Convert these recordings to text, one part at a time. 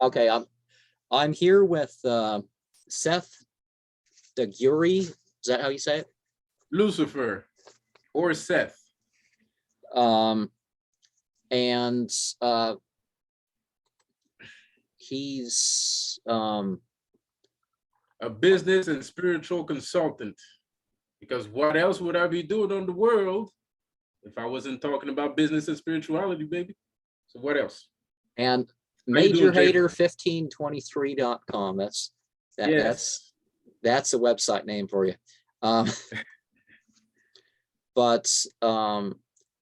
Okay, I'm here with Seth Daguerre. Is that how you say it? Lucifer or Seth. And he's A business and spiritual consultant. Because what else would I be doing on the world if I wasn't talking about business and spirituality, baby? So what else? and How you doing, Jay? majorhater1523.com. Yes. That's a website name for you. But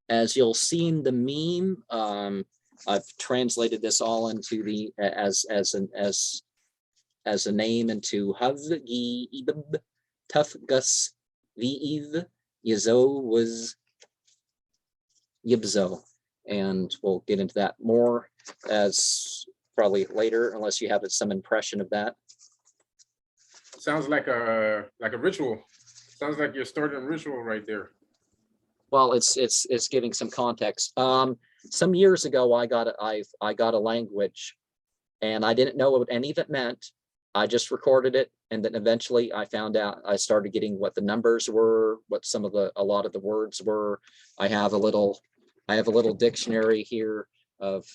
as you'll see in the meme, I've translated this all into the as a name into Havgi Tufgus Viv Yizo was Yibzo, and we'll get into that more as probably later, unless you have some impression of that. Sounds like a ritual. Sounds like you're starting a ritual right there. Well, it's giving some context. Some years ago, I got a language, and I didn't know what any of it meant. I just recorded it, and then eventually I found out. I started getting what the numbers were, what a lot of the words were. I have a little dictionary here of,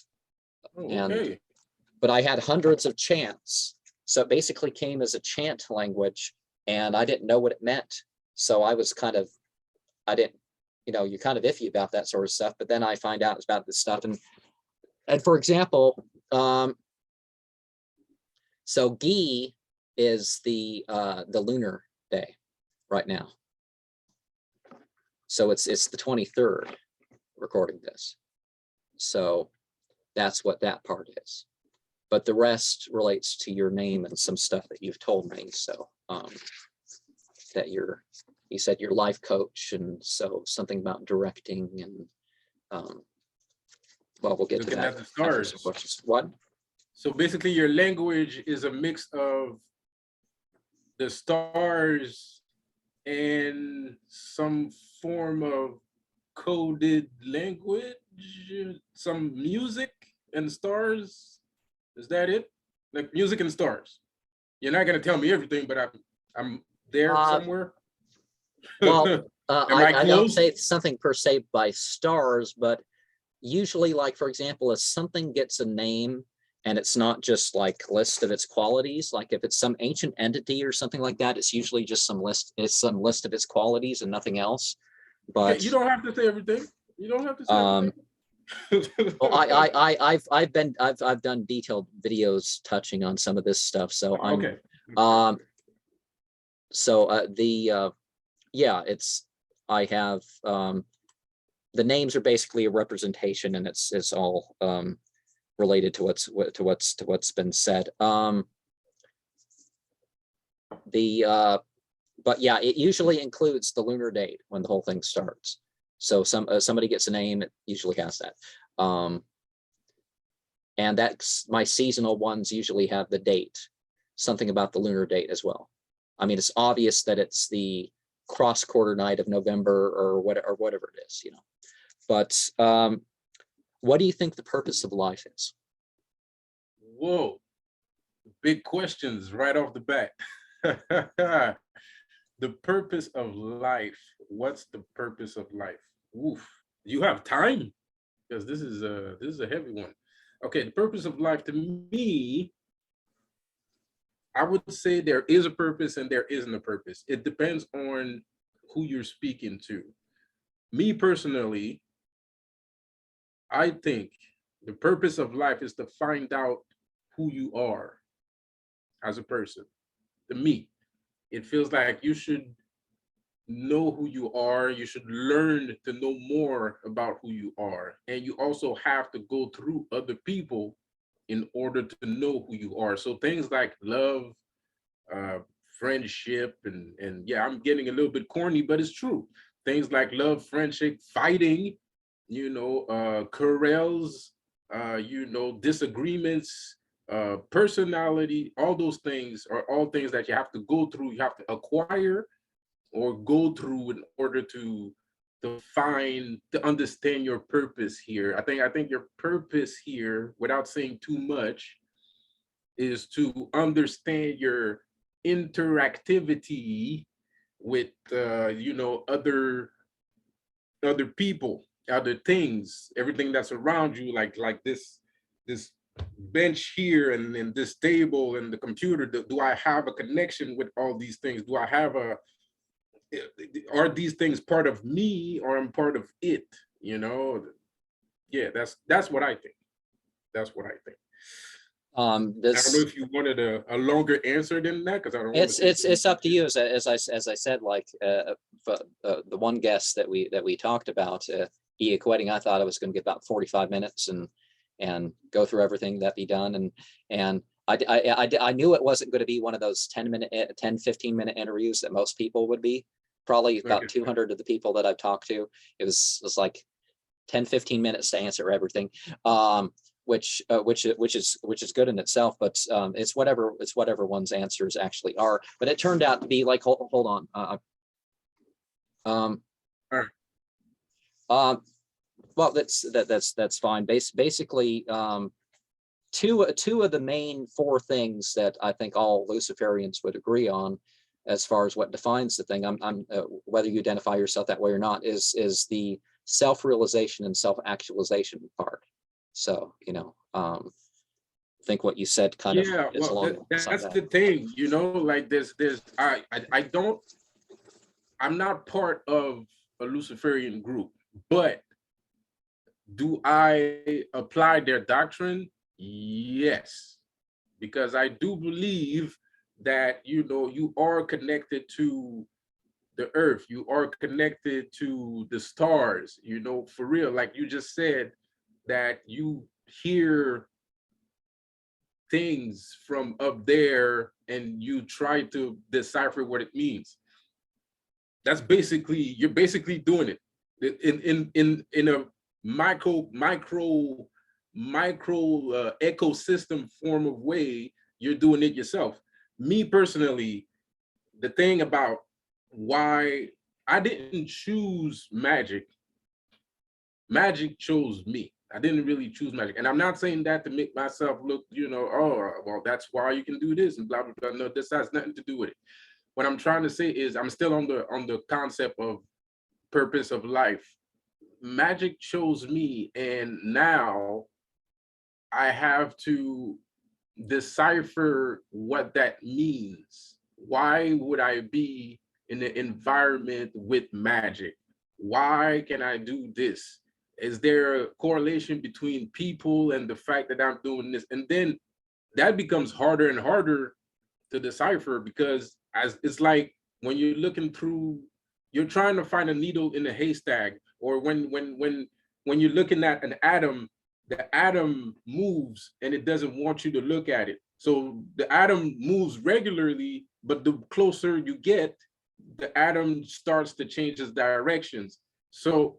but I had hundreds of chants, so it basically came as a chant language, and I didn't know what it meant. So I was you're kind of iffy about that sort of stuff. But then I find out about this stuff, and for example, so Gi is the lunar day right now. So it's the 23rd recording this. So that's what that part is. But the rest relates to your name and some stuff that you've told me. So that you said you're life coach, and so something about directing, and well, we'll get to that. At the stars. What? So basically your language is a mix of the stars and some form of coded language, some music and stars. Is that it? Like music and stars. You're not gonna tell me everything, but I'm there somewhere. Well, I don't say something per se by stars, but usually, like for example, if something gets a name and it's not just like list of its qualities, like if it's some ancient entity or something like that, it's usually just some list of its qualities and nothing else. But you don't have to say everything. You don't have to say everything. Well, I've done detailed videos touching on some of this stuff, so I'm okay. I have the names are basically a representation, and it's all related to what's been said. But yeah, it usually includes the lunar date when the whole thing starts. So somebody gets a name, it usually has that. And that's my seasonal ones usually have the date, something about the lunar date as well. I mean, it's obvious that it's the cross quarter night of November or whatever it is, But what do you think the purpose of life is? Whoa, big questions right off the bat. The purpose of life. What's the purpose of life? Oof. You have time? Because this is a heavy one. Okay, the purpose of life to me, I would say there is a purpose and there isn't a purpose. It depends on who you're speaking to. Me personally, I think the purpose of life is to find out who you are as a person. To me, it feels like you should know who you are. You should learn to know more about who you are. And you also have to go through other people in order to know who you are. So things like love, friendship, and yeah, I'm getting a little bit corny, but it's true. Things like love, friendship, fighting, quarrels, disagreements, personality, all those things are all things that you have to go through, you have to acquire or go through in order to understand your purpose here. I think your purpose here, without saying too much, is to understand your interactivity with other people, other things, everything that's around you, like this bench here and then this table and the computer. Do I have a connection with all these things? Do I have a are these things part of me or I'm part of it? Yeah, that's what I think. That's what I think. I don't know This if you wanted a longer answer than that, because I don't want to it's up to you. As I said, like the one guest that we talked about, equating, I thought I was going to get about 45 minutes and go through everything that be done, and I knew it wasn't going to be one of those 10-15 minute interviews that most people would be. Probably about 200 of the people that I've talked to, it was like 10-15 minutes to answer everything. Which is good in itself, but it's whatever one's answers actually are. But it turned out to be like, hold on. All right. Well, that's fine. Basically, two of the main four things that I think all Luciferians would agree on, as far as what defines the thing, whether you identify yourself that way or not, is the self-realization and self-actualization part. So, I think what you said kind of is well, along that's the thing, like I'm not part of a Luciferian group, but do I apply their doctrine? Yes, because I do believe that, you are connected to the earth, you are connected to the stars, for real. Like you just said, that you hear things from up there and you try to decipher what it means. You're basically doing it in a micro ecosystem form of way. You're doing it yourself. Me personally, the thing about why I didn't choose magic chose me. I didn't really choose magic. And I'm not saying that to make myself look, oh, well, that's why you can do this and blah, blah, blah. No, this has nothing to do with it. What I'm trying to say is I'm still on the concept of purpose of life. Magic chose me, and now I have to decipher what that means. Why would I be in the environment with magic? Why can I do this? Is there a correlation between people and the fact that I'm doing this? And then that becomes harder and harder to decipher, because as it's like when you're looking through, you're trying to find a needle in a haystack, or when you're looking at an atom, the atom moves and it doesn't want you to look at it. So the atom moves regularly, but the closer you get, the atom starts to change its directions. So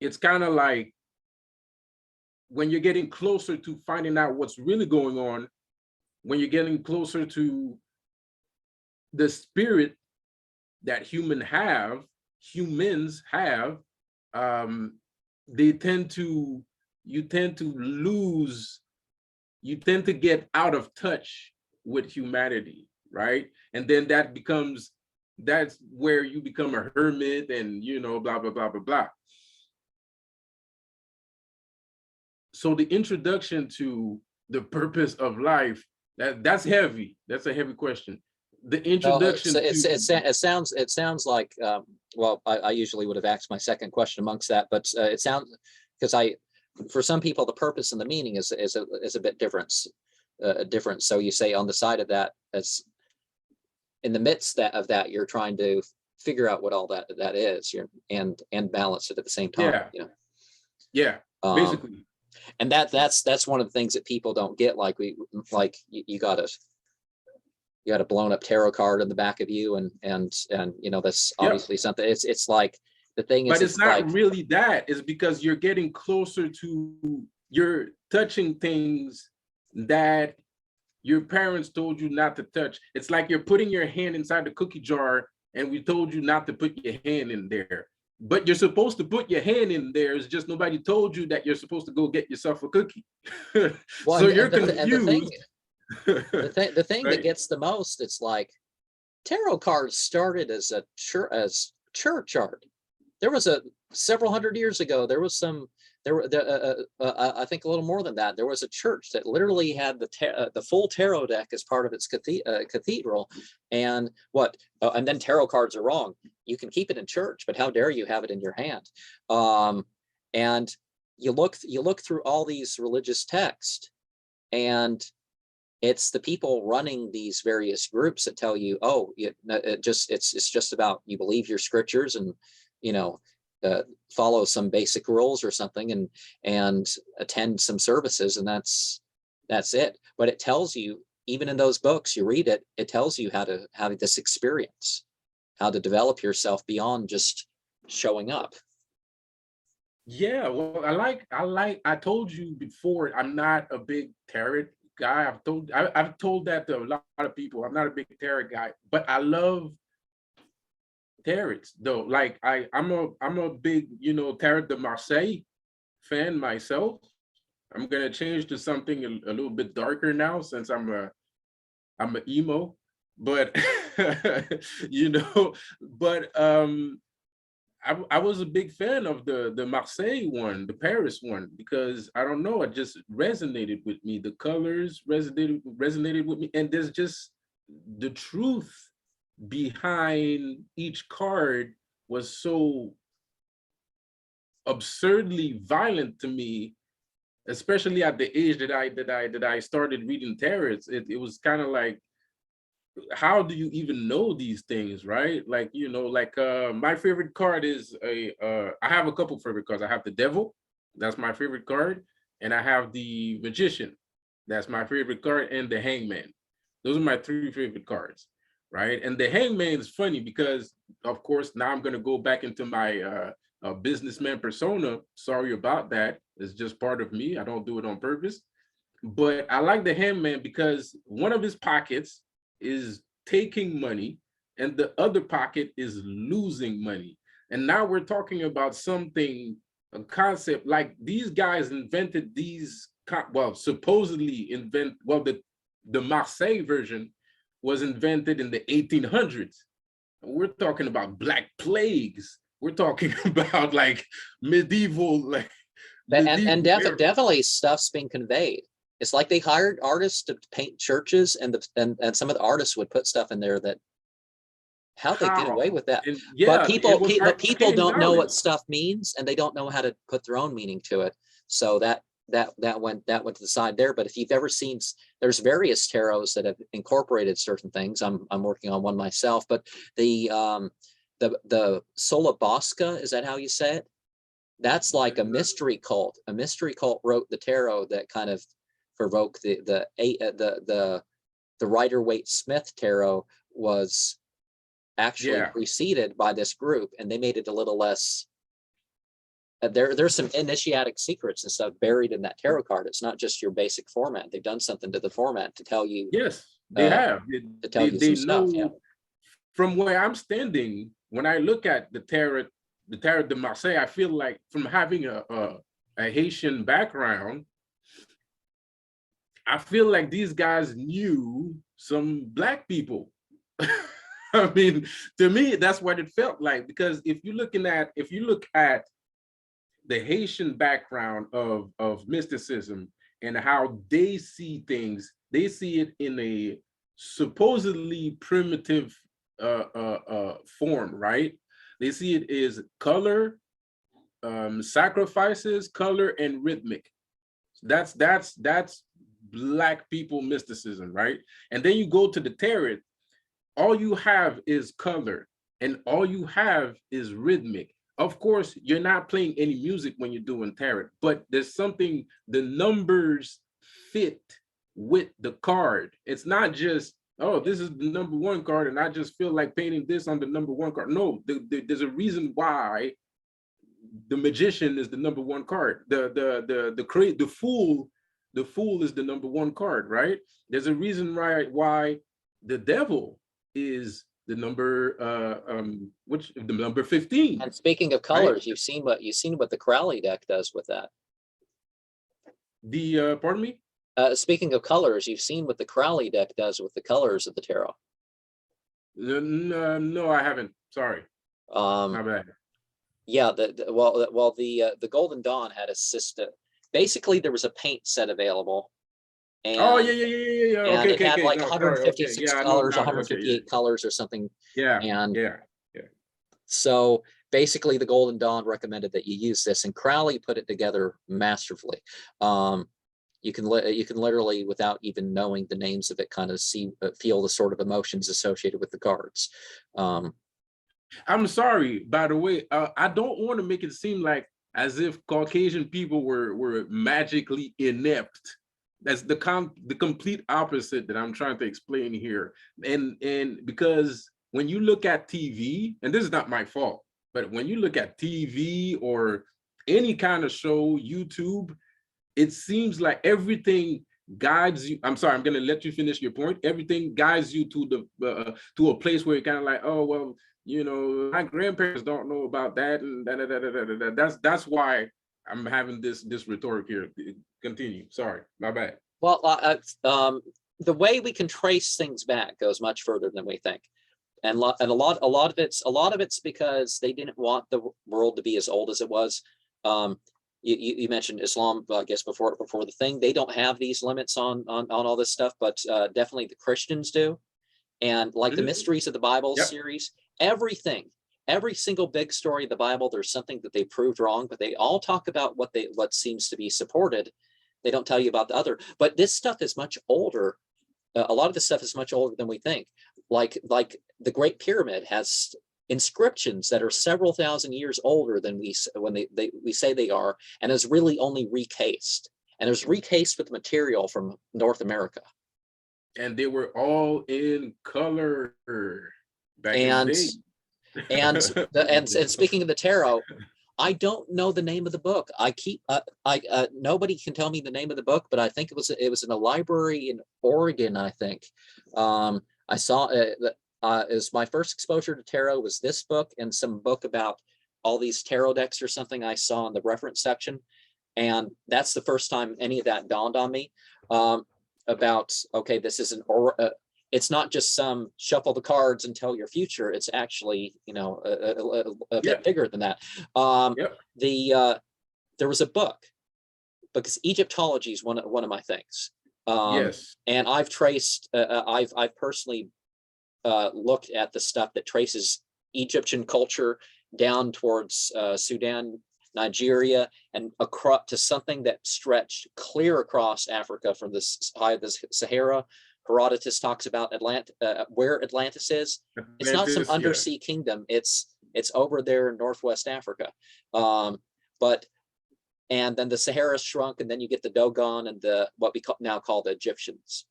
it's kind of like when you're getting closer to finding out what's really going on, when you're getting closer to the spirit that humans have, you tend to get out of touch with humanity, right? And then that's where you become a hermit and, blah, blah, blah, blah, blah. So the introduction to the purpose of life, that's heavy. That's a heavy question. The introduction it sounds like, well, I usually would have asked my second question amongst that, but it sounds, because for some people, the purpose and the meaning is a bit different. So you say on the side of that, as in the midst of that, you're trying to figure out what all that is, and balance it at the same time. Yeah. Basically. And that's one of the things that people don't get. Like you got a blown up tarot card in the back of you, and that's obviously something. It's like the thing is, but it's not like, really that. It's because you're getting closer to, you're touching things that your parents told you not to touch. It's like you're putting your hand inside the cookie jar and we told you not to put your hand in there. but you're supposed to put your hand in there. It's just nobody told you that you're supposed to go get yourself a cookie. Well, So you're and the thing, confused. the thing that Right? gets the most, it's like tarot cards started as church art. There was several hundred years ago, there was some, I think a little more than that. There was a church that literally had the full tarot deck as part of its cathedral. And and then tarot cards are wrong. You can keep it in church, but how dare you have it in your hand? And you look through all these religious texts, and it's the people running these various groups that tell you, oh, it's just about, you believe your scriptures and, you know, follow some basic rules or something, and attend some services, and that's it. But it tells you, even in those books, you read it, it tells you how to have this experience, how to develop yourself beyond just showing up. Yeah, well, I told you before, I'm not a big tarot guy. I've told that to a lot of people. I'm not a big tarot guy, but I love tarots though. Like I'm a big, Tarot de Marseille fan myself. I'm gonna change to something a little bit darker now, since I'm a emo, but but I was a big fan of the Marseille one, the Paris one, because I don't know, it just resonated with me. The colors resonated with me, and there's just the truth behind each card was so absurdly violent to me, especially at the age that I started reading tarot. It was kind of like, how do you even know these things, right? Like, my favorite card is I have a couple favorite cards. I have the Devil, that's my favorite card, and I have the Magician, that's my favorite card, and the Hangman. Those are my three favorite cards, right? And the Hangman is funny because, of course, now I'm going to go back into my businessman persona. Sorry about that. It's just part of me. I don't do it on purpose. But I like the Hangman because one of his pockets is taking money and the other pocket is losing money. And now we're talking about something, a concept, like these guys invented these, supposedly the Marseille version was invented in the 1800s. We're talking about Black Plagues. We're talking about like medieval, like medieval definitely stuff's being conveyed. It's like they hired artists to paint churches, and some of the artists would put stuff in there that, how they get away with that. And yeah, but people don't know what stuff means, and they don't know how to put their own meaning to it. So that went to the side there. But if you've ever seen, there's various tarots that have incorporated certain things. I'm working on one myself, but the Sola Bosca, is that how you say it? That's like a mystery cult. A mystery cult wrote the tarot that kind of provoke the Rider-Waite-Smith tarot was actually preceded by this group, and they made it a little less. There's some initiatic secrets and stuff buried in that tarot card. It's not just your basic format. They've done something to the format to tell you. Yes, they have. To tell you some stuff. Yeah. From where I'm standing, when I look at the tarot de Marseille, I feel like, from having a Haitian background, I feel like these guys knew some Black people. I mean, to me, that's what it felt like, because if you look at the Haitian background of mysticism and how they see things, they see it in a supposedly primitive form, right? They see it as color, sacrifices, color, and rhythmic. That's Black people mysticism, right? And then you go to the tarot, all you have is color and all you have is rhythmic. Of course, you're not playing any music when you're doing tarot, but there's something, the numbers fit with the card. It's not just, oh, this is the number one card and I just feel like painting this on the number one card. No, there's a reason why the Magician is the number one card. The Fool is the number one card, right? There's a reason why the Devil is the number the number 15. And speaking of right? colors, you've seen what the Crowley deck does with that. The pardon me? Speaking of colors, you've seen what the Crowley deck does with the colors of the tarot. No, I haven't. Sorry, my bad. Yeah, the Golden Dawn had a system. Basically, there was a paint set available, and Oh yeah. and Okay, it had like No, sorry. Okay, 156 yeah, I know colors, now. 158 colors or something. Yeah, And yeah. so basically, the Golden Dawn recommended that you use this, and Crowley put it together masterfully. You can literally, without even knowing the names of it, kind of feel the sort of emotions associated with the cards. I'm sorry, by the way, I don't want to make it seem like as if Caucasian people were magically inept. That's the complete opposite that I'm trying to explain here. And because when you look at TV, and this is not my fault, but when you look at TV or any kind of show, YouTube, it seems like everything guides you. I'm sorry, I'm going to let you finish your point. Everything guides you to the to a place where you're kind of like, oh well, you know, my grandparents don't know about that, and that's why I'm having this rhetoric here. Continue. Sorry, my bad. Well, the way we can trace things back goes much further than we think, and a lot of it's because they didn't want the world to be as old as it was. You mentioned Islam, I guess before the thing. They don't have these limits on all this stuff, but definitely the Christians do. And like the Mysteries of the Bible series, every single big story of the Bible, there's something that they proved wrong, but they all talk about what seems to be supported. They don't tell you about the other. But this stuff is much older. A lot of this stuff is much older than we think. Like the Great Pyramid has inscriptions that are several thousand years older than we say they are, and is really only recased. And it's recased with material from North America. And they were all in color back in the day. And speaking of the tarot, I don't know the name of the book. Nobody can tell me the name of the book, but I think it was in a library in Oregon. I think I saw it. Is my first exposure to tarot was this book and some book about all these tarot decks or something I saw in the reference section, and that's the first time any of that dawned on me. About, okay, this isn't, it's not just some shuffle the cards and tell your future. It's actually, you know, a bit bigger than that. There was a book, because Egyptology is one of my things. And I've traced, I've personally looked at the stuff that traces Egyptian culture down towards Sudan, Nigeria, and across to something that stretched clear across Africa from the high of the Sahara. Herodotus talks about where Atlantis is. It's not some undersea kingdom. It's over there in Northwest Africa. And then the Sahara shrunk, and then you get the Dogon and what we now call the Egyptians.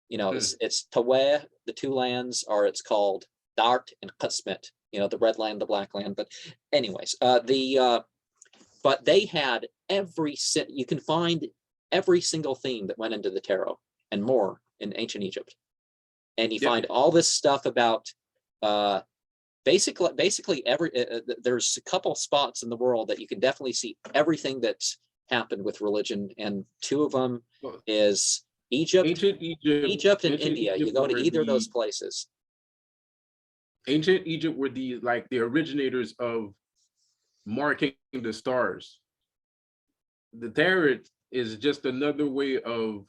You know, it's Taweh, the two lands, or it's called Dart and Qasmet, you know, the red land, the black land. But anyways, but they had you can find every single theme that went into the tarot and more in ancient Egypt. And you find all this stuff about basically there's a couple spots in the world that you can definitely see everything that's happened with religion. And two of them is Egypt and India. You go to either of those places. Ancient Egypt were the originators of marking the stars. The tarot is just another way of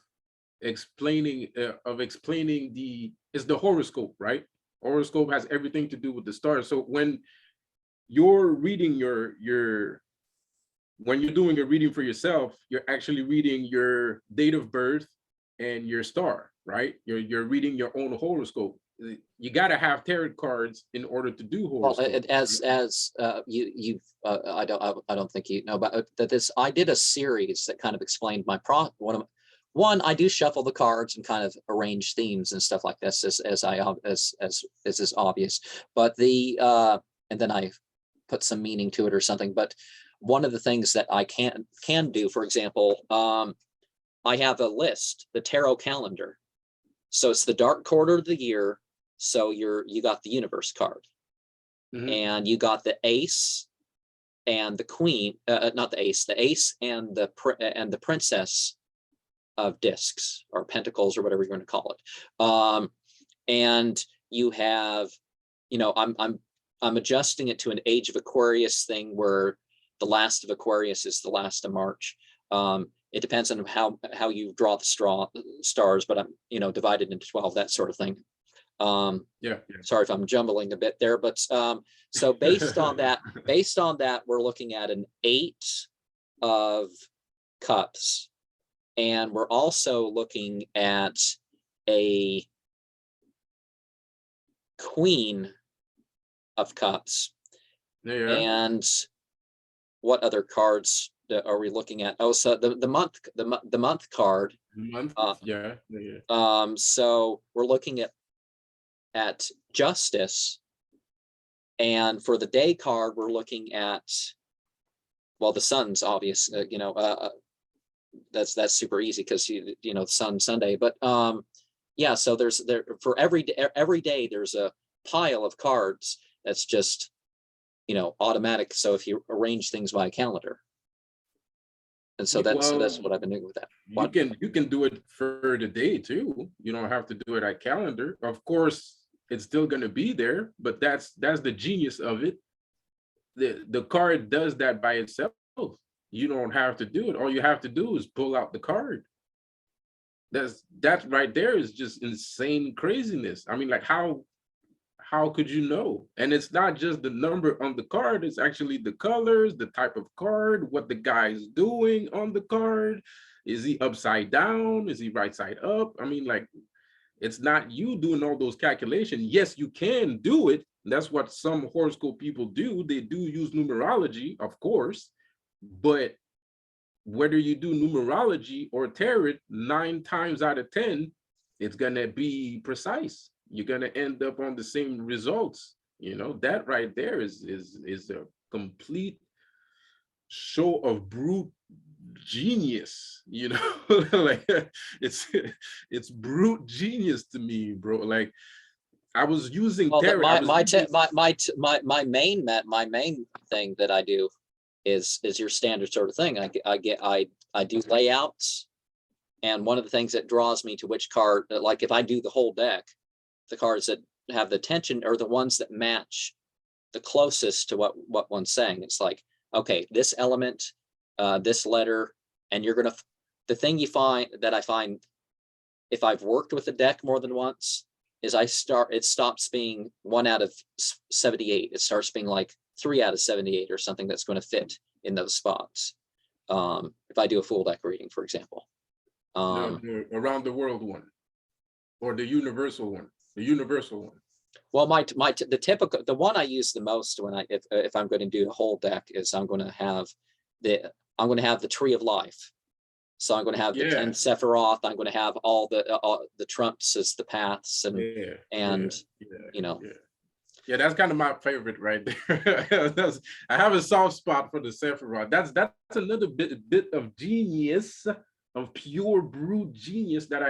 explaining it's the horoscope, right? Horoscope has everything to do with the stars. So when you're reading when you're doing a reading for yourself, you're actually reading your date of birth and your star, right? You're reading your own horoscope. You got to have tarot cards in order to do horoscope. Well, I don't think you know about that. I did a series that kind of explained my one. I do shuffle the cards and kind of arrange themes and stuff like this, as is obvious. But and then I put some meaning to it or something. But one of the things that I can do, for example, I have a list, the tarot calendar. So it's the dark quarter of the year. So you got the universe card, Mhm. and you got the ace and the queen, not the ace and the princess of discs or pentacles or whatever you're going to call it. And you have, I'm adjusting it to an age of Aquarius thing where the last of Aquarius is the last of March. It depends on how you draw the stars, but I'm, divided into 12, that sort of thing. Yeah. Sorry if I'm jumbling a bit there, but so based on that, we're looking at an 8 of cups, and we're also looking at a queen of cups. Yeah. And what other cards are we looking at? Oh, so the month card. Month. Yeah. So we're looking at justice, and for the day card, we're looking at, well, the sun's obvious. That's super easy because the sun Sunday. But yeah, so there for every day there's a pile of cards that's just automatic. So if you arrange things by calendar, and so that's what I've been doing with that. You can do it for the day too. You don't have to do it at calendar. Of course, it's still going to be there, but that's the genius of it. The card does that by itself. You don't have to do it. All you have to do is pull out the card. That right there is just insane craziness. I mean, like how could you know? And it's not just the number on the card, it's actually the colors, the type of card, what the guy is doing on the card. Is he upside down? Is he right side up? I mean, like, it's not you doing all those calculations. Yes, you can do it. That's what some horoscope people do. They do use numerology, of course, but whether you do numerology or tarot, 9 times out of 10, it's gonna be precise. You're gonna end up on the same results. That right there is a complete show of brute genius. Like it's brute genius to me, bro. Like, I was using tarot. My main thing that I do is your standard sort of thing. I do layouts, and one of the things that draws me to which card, like if I do the whole deck, the cards that have the tension are the ones that match the closest to what one's saying. It's like, okay, this element, this letter, and the thing I find if I've worked with the deck more than once is it stops being 1 out of 78. It starts being like 3 out of 78 or something that's going to fit in those spots. If I do a full deck reading, for example. The around the world one, or the universal one. The universal one. Well, the one I use the most when if I'm going to do a whole deck is I'm going to have the tree of life. So I'm going to have the 10 Sephiroth. I'm going to have all the trumps as the paths, Yeah, that's kind of my favorite right there. I have a soft spot for the Sephiroth. That's another bit of genius, of pure brute genius that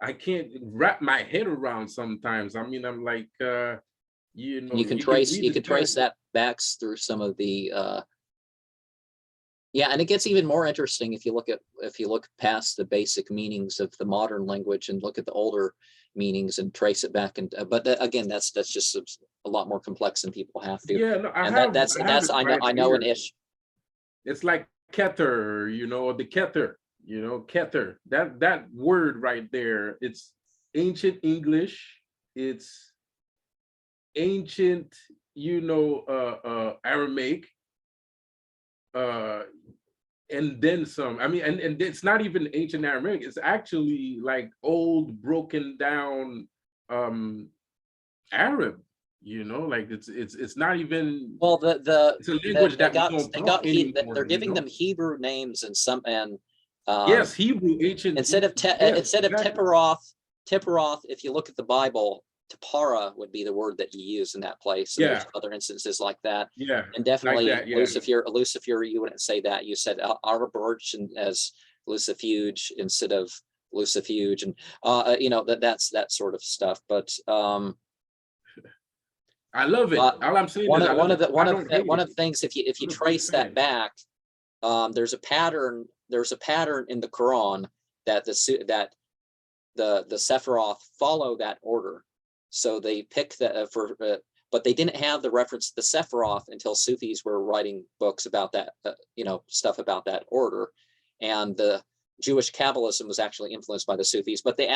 I can't wrap my head around sometimes. I mean, I'm like, you can trace that back through some of the yeah, and it gets even more interesting if you look past the basic meanings of the modern language and look at the older meanings and trace it back. And again, that's just a lot more complex than people have to. Yeah, no, I know an issue. It's like Keter, or the Keter, Keter. That word right there. It's ancient English. It's ancient, Aramaic. And then some. I mean, and it's not even ancient Aramaic. It's actually like old, broken down Arab. Like it's not even. Well, it's a language that we don't talk anymore, they're giving them Hebrew names and yes, Hebrew ancient. Instead of Tipperoth. If you look at the Bible, Tapara would be the word that you use in that place. And there's other instances like that. Yeah, and definitely like that, yeah. Lucifer, you wouldn't say that. You said abridge as lucifuge instead of lucifuge, and that's that sort of stuff. But I love it. But All I'm saying one is of I love it. I don't hate one it. of the things, if you I'm a big trace that fan. back, there's a pattern. There's a pattern in the Quran that the Sephiroth follow that order. So they pick that but they didn't have the reference to the Sephiroth until Sufis were writing books about that, stuff about that order. And the Jewish Kabbalism was actually influenced by the Sufis, but they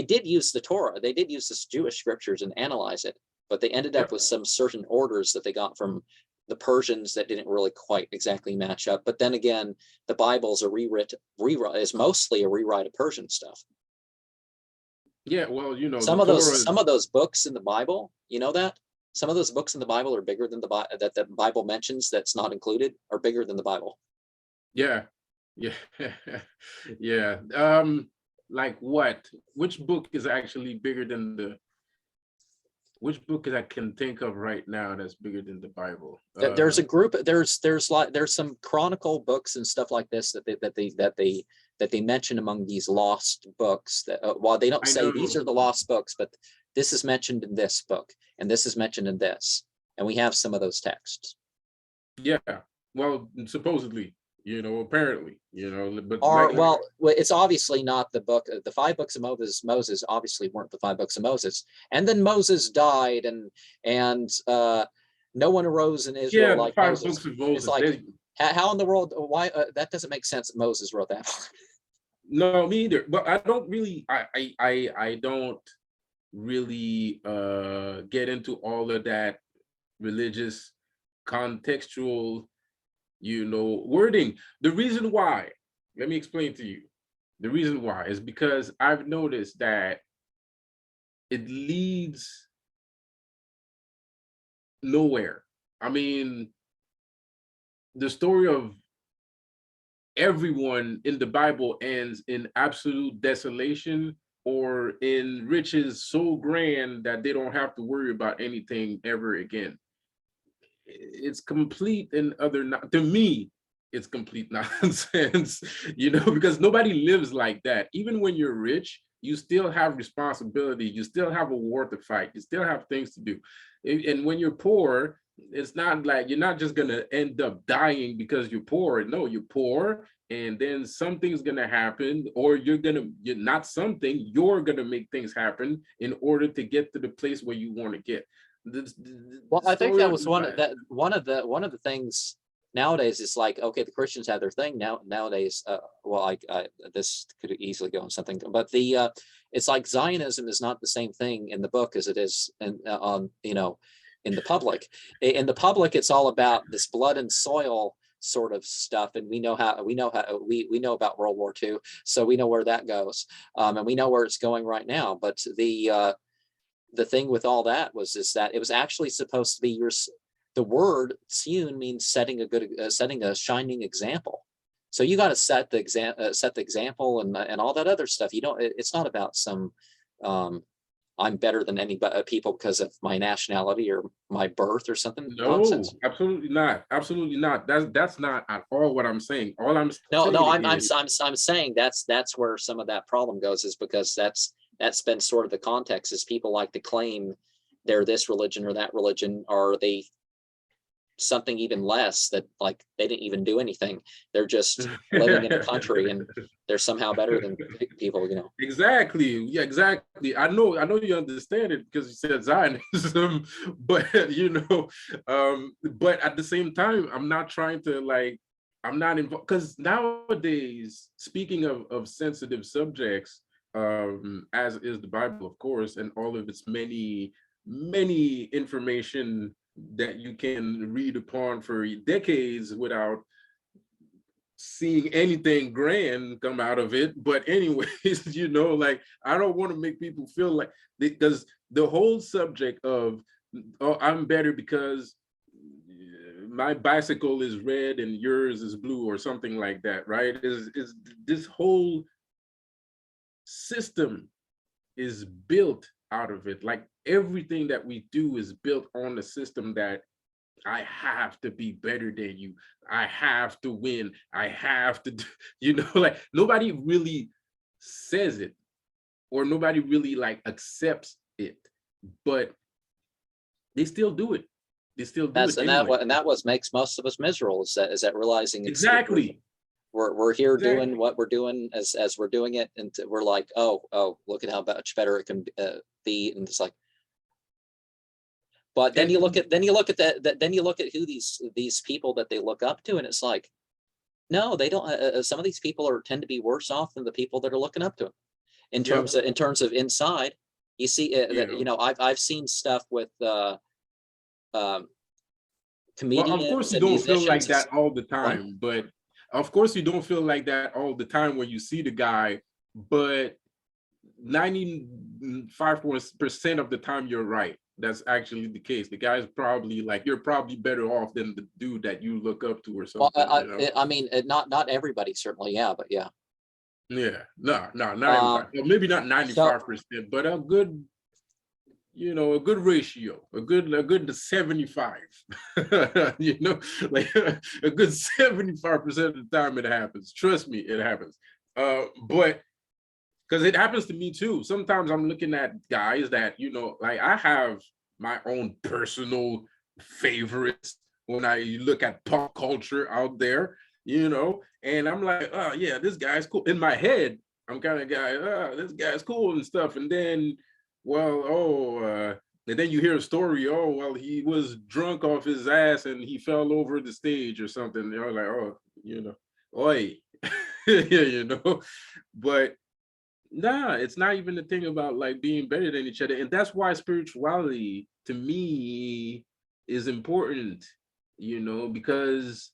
did use the Torah. They did use the Jewish scriptures and analyze it, but they ended up Yep. with some certain orders that they got from the Persians that didn't really quite exactly match up. But then again, the Bible's is mostly a rewrite of Persian stuff. Yeah, well, the Torah is, Some of those books in the Bible, that some of those books in the Bible are bigger than that the Bible mentions that's not included, are bigger than the Bible. yeah, yeah, yeah. Like what? Which book is actually bigger than which book that I can think of right now that's bigger than the Bible? There's a group. There's some chronicle books and stuff like this that they mention among these lost books. That while they don't I say know. these are the lost books, but this is mentioned in this book, and this is mentioned in this, and we have some of those texts. Yeah, well, supposedly, apparently, but Or well, it's obviously not the book. The 5 books of Moses obviously weren't the 5 books of Moses. And then Moses died, and no one arose in Israel yeah, the like 5 Moses. books of It's Moses. like, how in the world? Why that doesn't make sense? That Moses wrote that. No, me either. But I don't really, I don't really get into all of that religious contextual, wording. The reason why, let me explain to you. The reason why is because I've noticed that it leads nowhere. I mean, the story of everyone in the Bible ends in absolute desolation or in riches so grand that they don't have to worry about anything ever again. It's complete and to me, it's complete nonsense, because nobody lives like that. Even when you're rich, you still have responsibility, you still have a war to fight, you still have things to do. And when you're poor, it's not like you're not just gonna end up dying because you're poor. No, you're poor, and then something's gonna happen, or you're not something, you're gonna make things happen in order to get to the place where you want to get. Well, I think Story that of was one of the things nowadays is like, okay, the Christians have their thing nowadays. Well, this could easily go on something, but it's like Zionism is not the same thing in the book as it is in the public. In the public, it's all about this blood and soil sort of stuff, and we know about World War II, so we know where that goes, and we know where it's going right now. But the thing with all that is that it was actually supposed to be the word tziyun means setting a shining example. So you got to set the example and all that other stuff. It's not about some I'm better than any people because of my nationality or my birth or something. No, Nonsense. absolutely not. Absolutely not. That's not at all what I'm saying. All I'm No, saying I'm saying that's where some of that problem goes, is because that's been sort of the context, is people like to claim they're this religion or that religion, or they something even less, that like they didn't even do anything. They're just living in a country and they're somehow better than people, Exactly. Yeah, exactly. I know you understand it because you said Zionism, but but at the same time, I'm not trying to I'm not involved, because nowadays, speaking of sensitive subjects, as is the Bible, of course, and all of its many information that you can read upon for decades without seeing anything grand come out of it. But anyways, I don't want to make people feel like, because the whole subject of, oh, I'm better because my bicycle is red and yours is blue or something like that, right? Is this whole system is built out of it. Like everything that we do is built on the system that I have to be better than you. I have to win. I have to, like nobody really says it, or nobody really accepts it, but they still do it. They still do That's it anyway. that what makes most of us miserable is that realizing Exactly. we're here Exactly. doing what we're doing as we're doing it, and we're like, oh, look at how much better it can be, and it's like. But then you look at then you look at who these people that they look up to, and it's like, no, they don't. Some of these people tend to be worse off than the people that are looking up to them. In terms of inside, you see, I've seen stuff with comedians. Well, of course, you and don't feel like musicians. that all the time, but of course, you don't feel like that all the time when you see the guy, but 95% of the time, you're right. That's actually the case. The guy's probably like, you're probably better off than the dude that you look up to or something. Well, I mean, not everybody, certainly, yeah, but yeah. Yeah, no, not everybody. Well, maybe not 95%, but a good, a good ratio, a good 75. Like a good 75% of the time it happens. Trust me, it happens. But because it happens to me too. Sometimes I'm looking at guys that, like I have my own personal favorites when I look at pop culture out there, and I'm like, oh yeah, this guy's cool. In my head, I'm kind of guy, this guy's cool and stuff. And then, and then you hear a story, oh, well, he was drunk off his ass and he fell over the stage or something. You're like, oi, but nah, it's not even the thing about like being better than each other. And that's why spirituality to me is important, because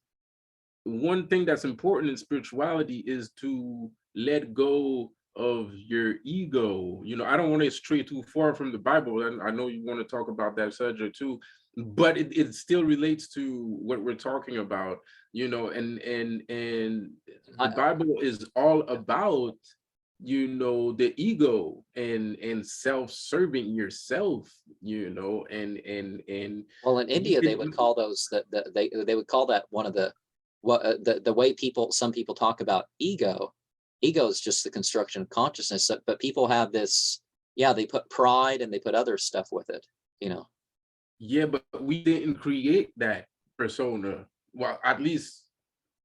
one thing that's important in spirituality is to let go of your ego. I don't want to stray too far from the Bible, and I know you want to talk about that subject too, but it still relates to what we're talking about, and the Bible is all about the ego and self-serving yourself, and well, in India they would call those they would call that one of the the way some people talk about ego is just the construction of consciousness, but people have this, they put pride and they put other stuff with it. Yeah, but we didn't create that persona. Well, at least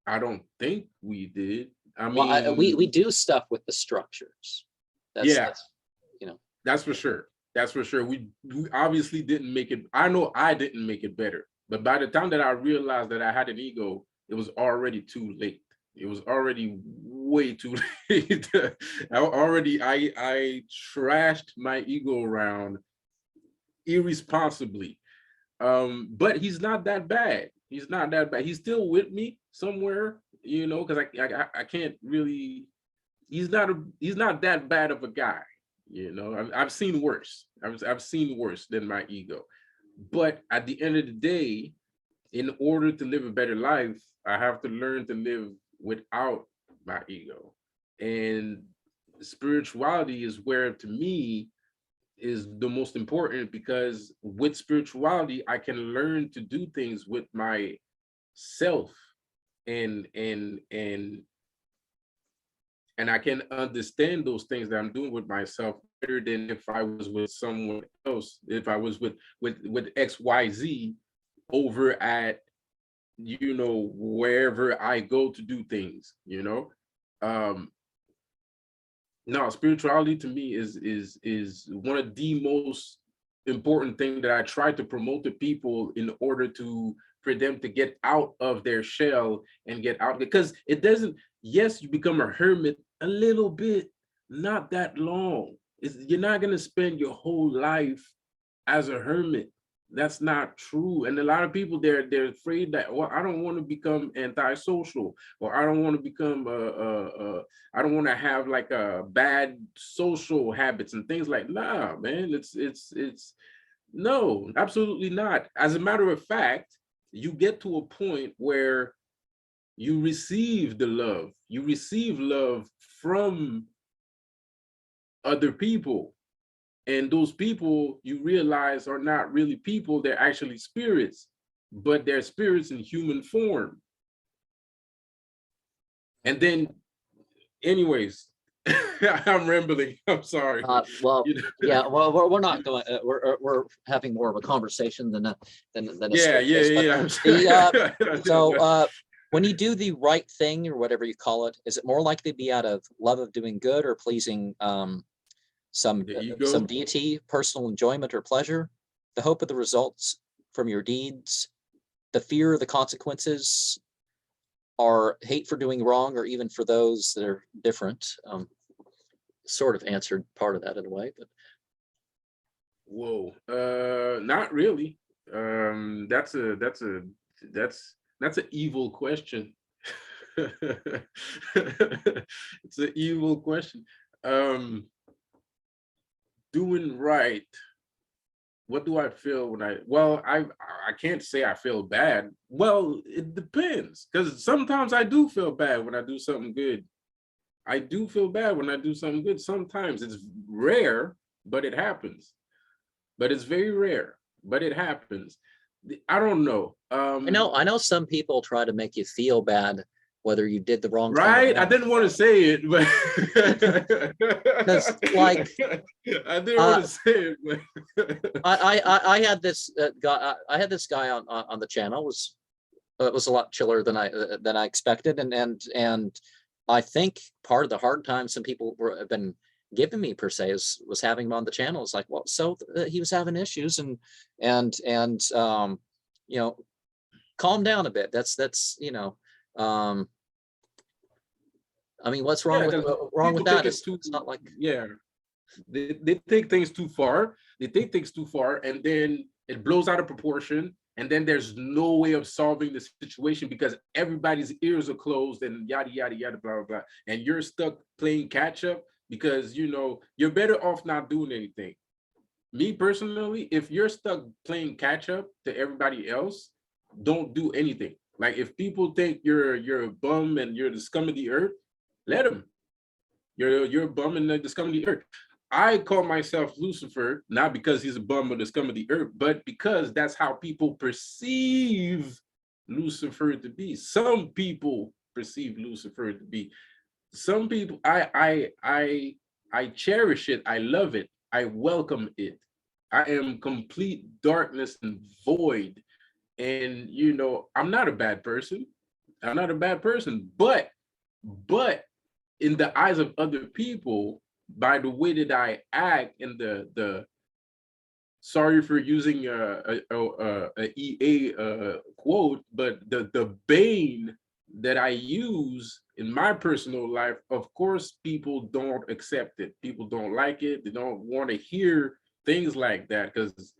I don't think we did. I mean, well, we do stuff with the structures. That's that's for sure. That's for sure. We obviously didn't make it. I know I didn't make it better, but by the time that I realized that I had an ego, it was already too late. It was already way too late. I trashed my ego around irresponsibly. But he's not that bad. He's not that bad. He's still with me somewhere, because I can't really. He's not that bad of a guy, I've seen worse. I've seen worse than my ego. But at the end of the day, in order to live a better life, I have to learn to live without my ego. And spirituality is where, to me, is the most important, because with spirituality, I can learn to do things with myself, and I can understand those things that I'm doing with myself better than if I was with someone else. If I was with XYZ over at wherever I go to do things. No, spirituality to me is one of the most important thing that I try to promote to people in order for them to get out of their shell and get out, because it doesn't. Yes, you become a hermit a little bit, not that long. You're not gonna spend your whole life as a hermit. That's not true. And a lot of people, they're afraid that, well, I don't want to become antisocial, or I don't want to become I don't want to have like a bad social habits and things like. Nah, man, it's no, absolutely not. As a matter of fact, you get to a point where you receive love from other people. And those people, you realize, are not really people, they're actually spirits, but they're spirits in human form. And then, anyways, I'm rambling. I'm sorry. Well, You know, yeah, well, we're not going, we're having more of a conversation than a yeah, straight yeah, face, but yeah. I'm so, sorry. when you do the right thing or whatever you call it, is it more likely to be out of love of doing good or pleasing some The ego. deity, personal enjoyment or pleasure, the hope of the results from your deeds, the fear of the consequences, or hate for doing wrong, or even for those that are different? Sort of answered part of that in a way, but Whoa. Not really. That's an evil question. It's an evil question. Um, Doing right. What do I feel when I can't say I feel bad. Well, it depends, because sometimes I do feel bad when I do something good. I do feel bad when I do something good. Sometimes it's rare, but it happens. But it's very rare, but it happens. I don't know. I know some people try to make you feel bad whether you did the wrong thing or Right? I not. didn't want to say it, but Because like I didn't want to say it, but I had this guy, I had this guy on the channel. It was a lot chiller than I expected, and I think part of the hard time some people have been giving me per se was having him on the channel. It's like, well, so he was having issues, and you know, calm down a bit. That's I mean, what's yeah, because wrong with people that? take it Is too, it's not like, yeah, they take things too far. They take things too far, and then it blows out of proportion. And then there's no way of solving the situation because everybody's ears are closed and yada yada yada blah blah blah. And you're stuck playing catch up because you're better off not doing anything. Me personally, if you're stuck playing catch up to everybody else, don't do anything. Like if people think you're a bum and you're the scum of the earth, let them. You're a bum and the scum of the earth. I call myself Lucifer, not because he's a bum or the scum of the earth, but because that's how people perceive Lucifer to be. Some people perceive Lucifer to be. Some people, I cherish it. I love it. I welcome it. I am complete darkness and void. And I'm not a bad person. I'm not a bad person, but in the eyes of other people, by the way that I act and the sorry for using a EA quote, but the bane that I use in my personal life, of course, people don't accept it. People don't like it. They don't want to hear things like that because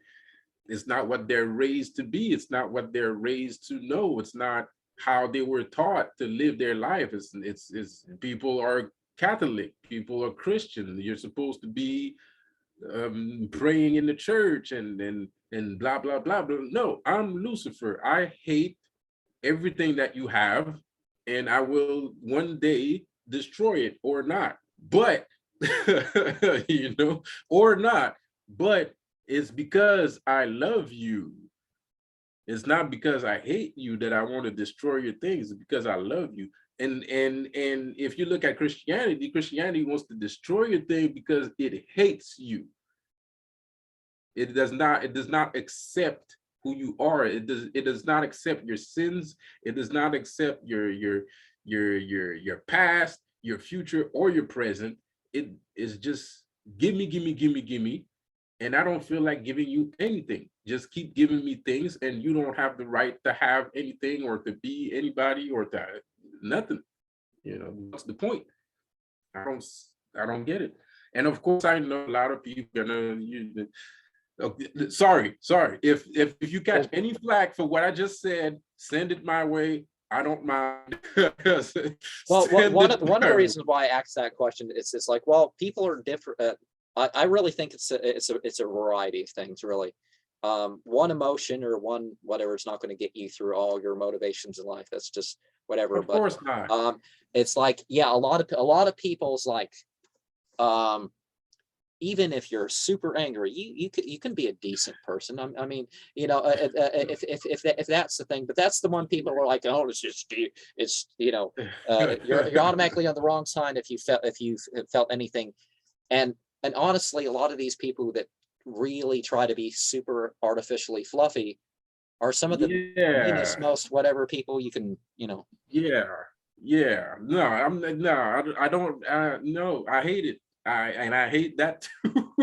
it's not what they're raised to be. It's not what they're raised to know. It's not how they were taught to live their life. It's people are Catholic, people are Christian. You're supposed to be praying in the church and blah blah blah blah. No, I'm Lucifer. I hate everything that you have, and I will one day destroy it or not. But or not. But it's because I love you. It's not because I hate you that I want to destroy your things. It's because I love you. And if you look at Christianity wants to destroy your thing because it hates you. It does not accept who you are. It does not accept your sins. It does not accept your past, your future, or your present. It is just give me, give me, give me, give me. And I don't feel like giving you anything. Just keep giving me things, and you don't have the right to have anything or to be anybody or to nothing. What's the point? I don't I don't get it. And of course, I know a lot of people gonna use. Okay, sorry. If you catch any flack for what I just said, send it my way. I don't mind. well, Send one it of the my way. reasons why I asked that question is it's like, well, people are different. I really think it's a variety of things, really. One emotion or one whatever is not going to get you through all your motivations in life. That's just whatever. Of But course not. it's like, yeah, a lot of people's like even if you're super angry, you can be a decent person. I mean, if that's the thing, but that's the one people are like, oh, it's just it's you're automatically on the wrong side if you felt anything. And honestly, a lot of these people that really try to be super artificially fluffy are some of the meanest, Yeah, most whatever people you can, yeah, yeah. No, I don't. No, I hate it. I hate that too.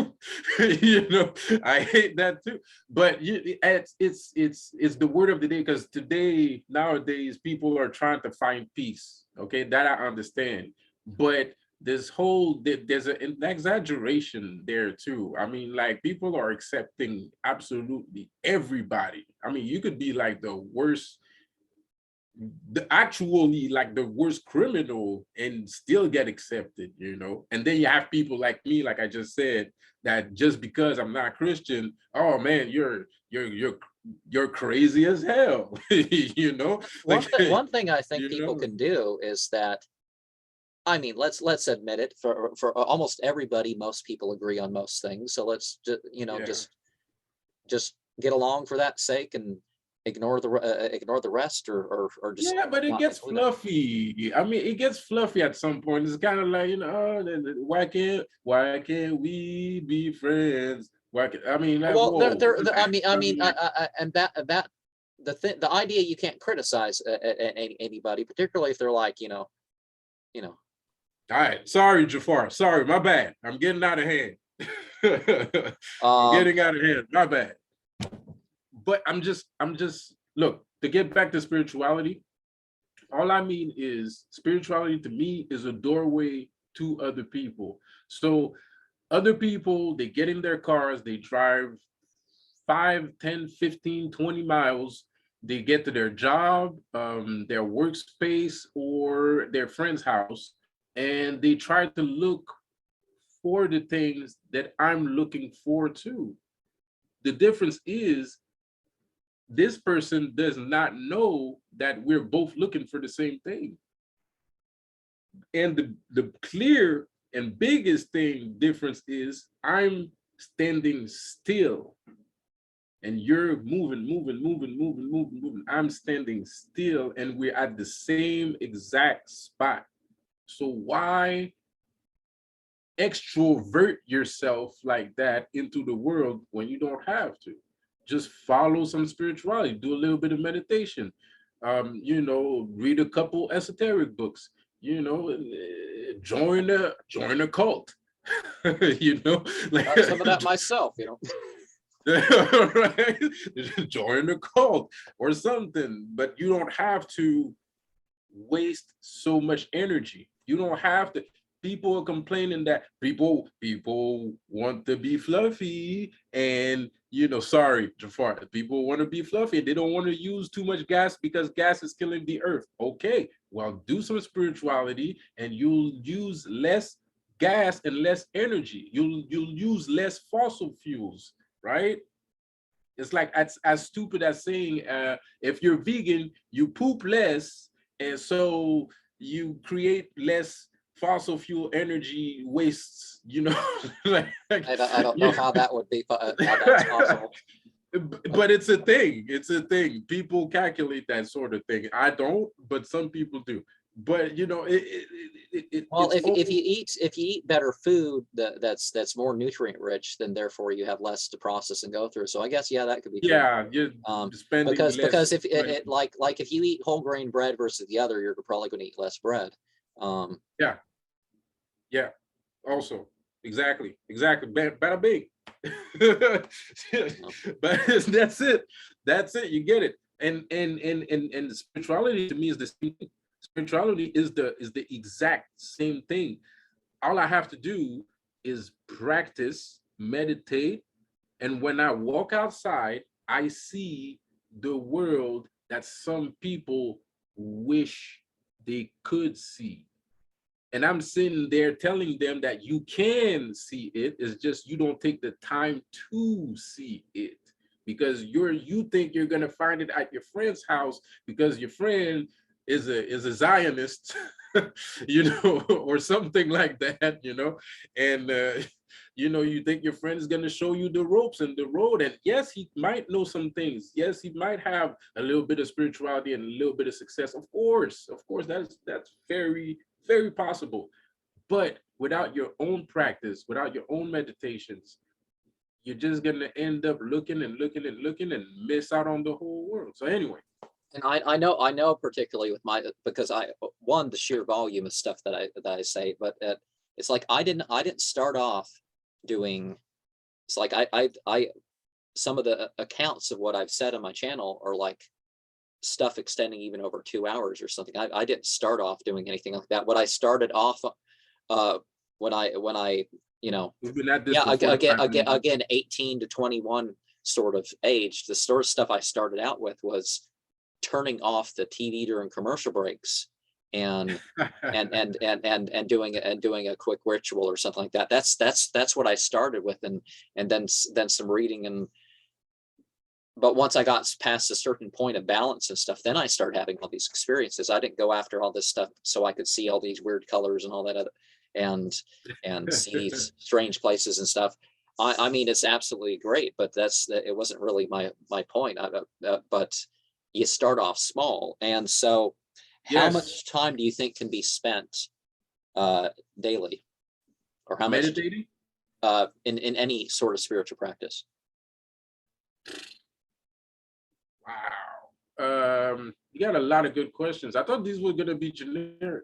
I hate that too. But it's the word of the day, because today, nowadays, people are trying to find peace. Okay, that I understand. But there's an exaggeration there too. I mean, like, people are accepting absolutely everybody. I mean, you could be like the worst, actually like the worst criminal, and still get accepted, and then you have people like me, like I just said, that just because I'm not Christian, oh man, you're crazy as hell. one thing I think you people know can do is that, I mean, let's admit it, for almost everybody, most people agree on most things. So let's yeah, just get along for that sake and ignore the rest, or just yeah, but it not gets include it. fluffy. I mean, it gets fluffy at some point. It's kind of like, why can't we be friends? I mean, like, Well, whoa. I I mean, mean, and that the idea you can't criticize anybody, particularly if they're like, you know, all right, sorry, Jafar. Sorry, my bad. I'm getting out of hand. I'm um, getting out of hand. My bad. But I'm just look, to get back to spirituality. All I mean is, spirituality to me is a doorway to other people. So other people, they get in their cars, they drive 5, 10, 15, 20 miles. They get to their job, their workspace, or their friend's house, and they try to look for the things that I'm looking for too. The difference is, this person does not know that we're both looking for the same thing. And the clear and biggest thing difference is, I'm standing still and you're moving. I'm standing still and we're at the same exact spot. So why extrovert yourself like that into the world when you don't have to? Just follow some spirituality, do a little bit of meditation, read a couple esoteric books, join a cult. you know, like, some of that myself, right? Join a cult or something, but you don't have to waste so much energy. You don't have to. People are complaining that people want to be fluffy, and sorry, Jafar, people want to be fluffy. They don't want to use too much gas because gas is killing the earth. Okay, well, do some spirituality, and you'll use less gas and less energy. You'll use less fossil fuels, right? It's like as stupid as saying, if you're vegan, you poop less, and so you create less fossil fuel energy wastes. Like, I don't know how that would be, how that's possible. but it's a thing. It's a thing. People calculate that sort of thing. I don't, but some people do. But Well, it's if you eat better food that's more nutrient rich, then therefore you have less to process and go through. So I guess, yeah, that could be true. yeah, you're spending Because less if money. like if you eat whole grain bread versus the other, you're probably going to eat less bread. Yeah, yeah. Also, exactly. Bada bing. But that's it. That's it. You get it. And spirituality to me is the same thing. Spirituality is the exact same thing. All I have to do is practice, meditate, and when I walk outside, I see the world that some people wish they could see. And I'm sitting there telling them that you can see it. It's just you don't take the time to see it, because you think you're gonna find it at your friend's house because your friend is a Zionist, you know, or something like that, you know, and you know, you think your friend is going to show you the ropes and the road, and yes, he might know some things. Yes, he might have a little bit of spirituality and a little bit of success. Of course, that's very, very possible. But without your own practice, without your own meditations, you're just going to end up looking and looking and looking and miss out on the whole world. So anyway. And I know particularly with my, because the sheer volume of stuff that I say, but it's like I didn't start off doing, it's like I some of the accounts of what I've said on my channel are like stuff extending even over 2 hours or something. I didn't start off doing anything like that. What I started off when I you know, we've been at this yeah, for again 18 to 21 sort of age, the sort of stuff I started out with was turning off the TV during commercial breaks and doing a quick ritual or something like that. That's what I started with, and then some reading. And but once I got past a certain point of balance and stuff, then I started having all these experiences. I didn't go after all this stuff so I could see all these weird colors and all that other, and see these strange places and stuff. I mean, it's absolutely great, but it wasn't really my point. But you start off small, and so how Yes. much time do you think can be spent daily, or how meditating? much in any sort of spiritual practice? Wow. You got a lot of good questions. I thought these were going to be generic.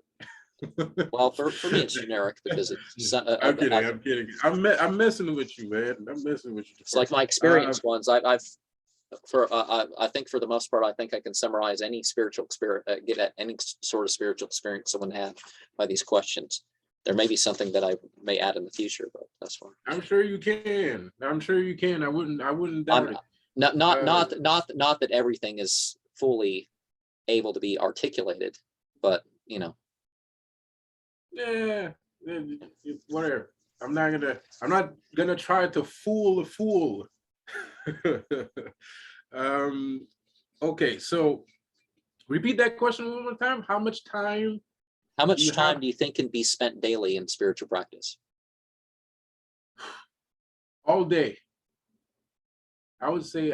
Well, for me, it's generic because it's. I'm kidding. I'm messing with you, man. I'm messing with you. It's like my experience ones. I think for the most part, I think I can summarize any spiritual experience, get at any sort of spiritual experience someone had by these questions. There may be something that I may add in the future, but that's fine. I'm sure you can. I'm sure you can. I wouldn't doubt it. Not that everything is fully able to be articulated, but you know. Yeah, whatever. I'm not gonna try to fool the fool. Okay, so repeat that question one more time. How much time do you think can be spent daily in spiritual practice? All day. I would say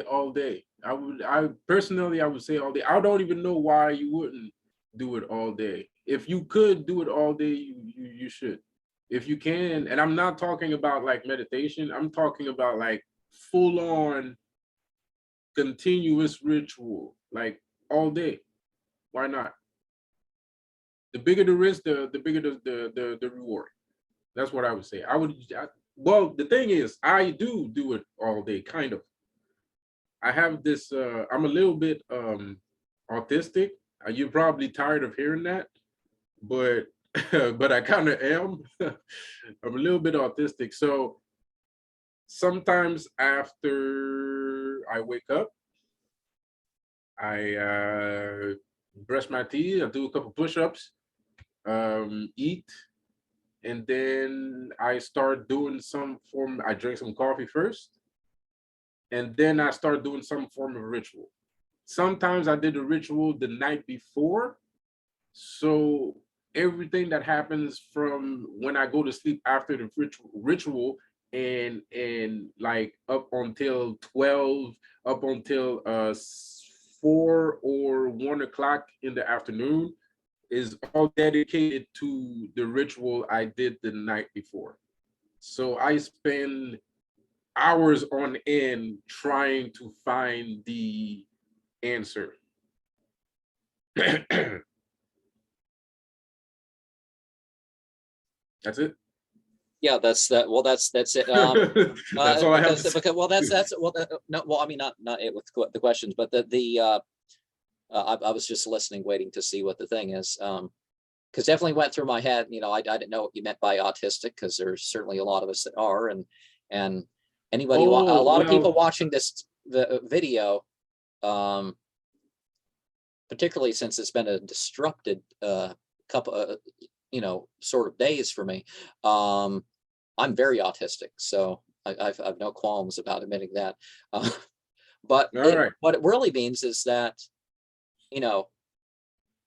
all day. I personally would say all day. I don't even know why you wouldn't do it all day. If you could do it all day, you should. If you can, and I'm not talking about like meditation, I'm talking about like full on continuous ritual, like all day. Why not? The bigger the risk, the bigger the reward. That's what I would say. Well, the thing is, I do it all day, kind of. I have this, I'm a little bit autistic. You're probably tired of hearing that, but but I kind of am. I'm a little bit autistic. So sometimes after I wake up, I brush my teeth, I do a couple push-ups, eat, and then I start doing I drink some coffee first, and then I start doing some form of ritual. Sometimes I did a ritual the night before, so everything that happens from when I go to sleep after the ritual and like up until 12, up until 4 or 1 o'clock in the afternoon is all dedicated to the ritual I did the night before. So I spend hours on end trying to find the answer. That's it. Yeah, that's that. Well, that's it. That's all I have to say. Because, well, no. Well, I mean, not it with the questions, but I was just listening, waiting to see what the thing is. Because definitely went through my head. You know, I didn't know what you meant by autistic, because there's certainly a lot of us that are, and anybody, a lot of people watching the video, particularly since it's been a disrupted couple sort of days for me. I'm very autistic, so I've no qualms about admitting that. But what it really means is that,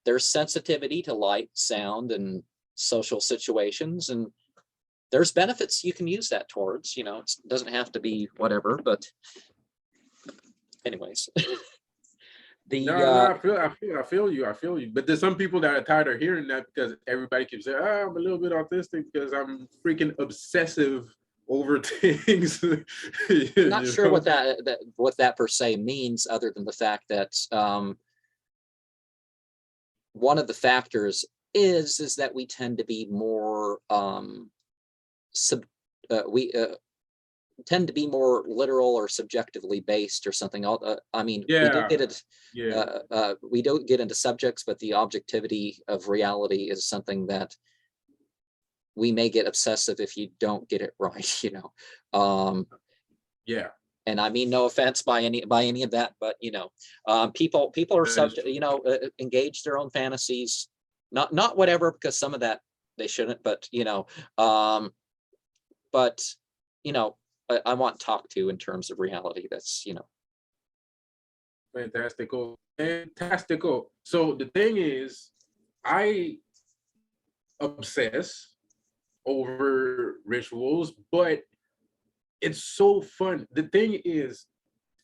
there's sensitivity to light, sound, and social situations, and there's benefits you can use that towards. You know, it doesn't have to be whatever, but anyways. No, I feel you. But there's some people that are tired of hearing that because everybody keeps saying, "Oh, I'm a little bit autistic because I'm freaking obsessive over things." I'm not sure what that per se means, other than the fact that one of the factors is that we tend to be more tend to be more literal or subjectively based or something. I mean, we do get it. Yeah. We don't get into subjects, but the objectivity of reality is something that we may get obsessive if you don't get it right, you know. Yeah. And I mean, no offense by any of that, but you know, people are subject, you know, engage their own fantasies, not whatever, because some of that they shouldn't, but you know, but you know, I want to talk to in terms of reality. That's, you know. Fantastical. Fantastical. So the thing is, I obsess over rituals, but it's so fun. The thing is,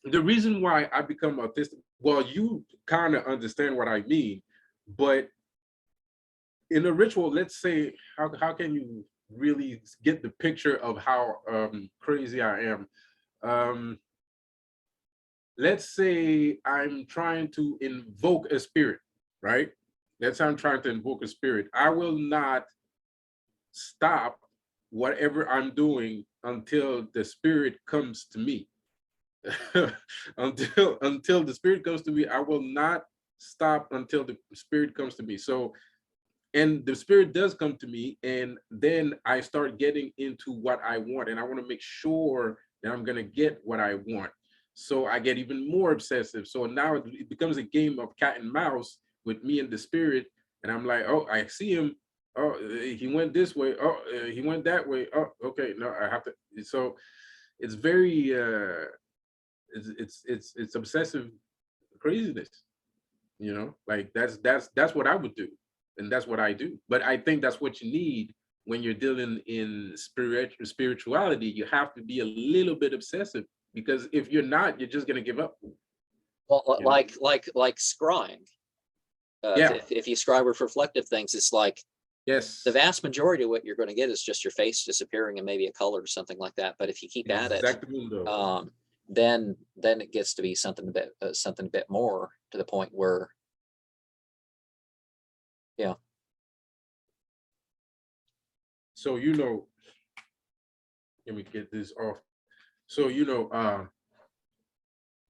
the reason why I become autistic, well, you kind of understand what I mean, but in a ritual, let's say, how can you really get the picture of how crazy I am? Let's say I'm trying to invoke a spirit, right? Let's say I'm trying to invoke a spirit. I will not stop whatever I'm doing until the spirit comes to me. until the spirit comes to me, I will not stop until the spirit comes to me. So, and the spirit does come to me, and then I start getting into what I want, and I want to make sure that I'm gonna get what I want. So I get even more obsessive. So now it becomes a game of cat and mouse with me and the spirit, and I'm like, oh, I see him. Oh, he went this way. Oh, he went that way. Oh, okay, no, I have to. So it's very it's obsessive craziness, you know, like that's what I would do, and that's what I do. But I think that's what you need when you're dealing in spirituality. You have to be a little bit obsessive, because if you're not, you're just gonna give up. Well, You know? like scrying. Yeah. If you scry with reflective things, it's like Yes. the vast majority of what you're going to get is just your face disappearing and maybe a color or something like that. But if you keep at it, then it gets to be something a bit more, to the point where, yeah. So, you know, let me get this off. So, you know,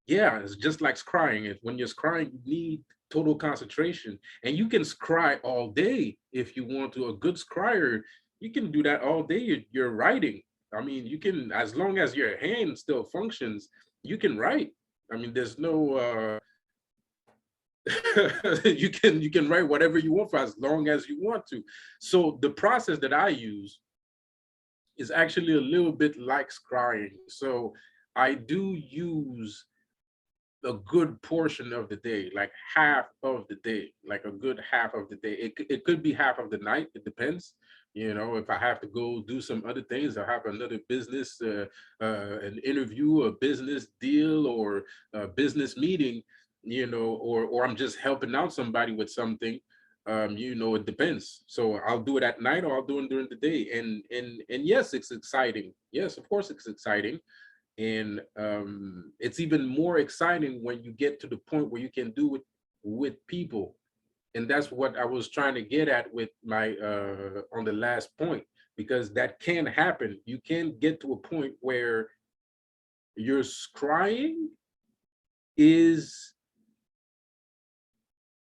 yeah, it's just like scrying. When you're scrying, you need total concentration, and you can scry all day if you want to. A good scryer, you can do that all day. You're writing. I mean, you can, as long as your hand still functions, you can write. I mean, there's no you can write whatever you want for as long as you want to. So the process that I use is actually a little bit like scrying. So I do use a good portion of the day, like half of the day, like a good half of the day. It could be half of the night. It depends. You know, if I have to go do some other things, I have another business, an interview, a business deal, or a business meeting, you know, or I'm just helping out somebody with something. You know, it depends. So I'll do it at night, or I'll do it during the day. And yes, it's exciting. Yes, of course, it's exciting. And it's even more exciting when you get to the point where you can do it with people. And that's what I was trying to get at with my on the last point, because that can happen. You can get to a point where your scrying is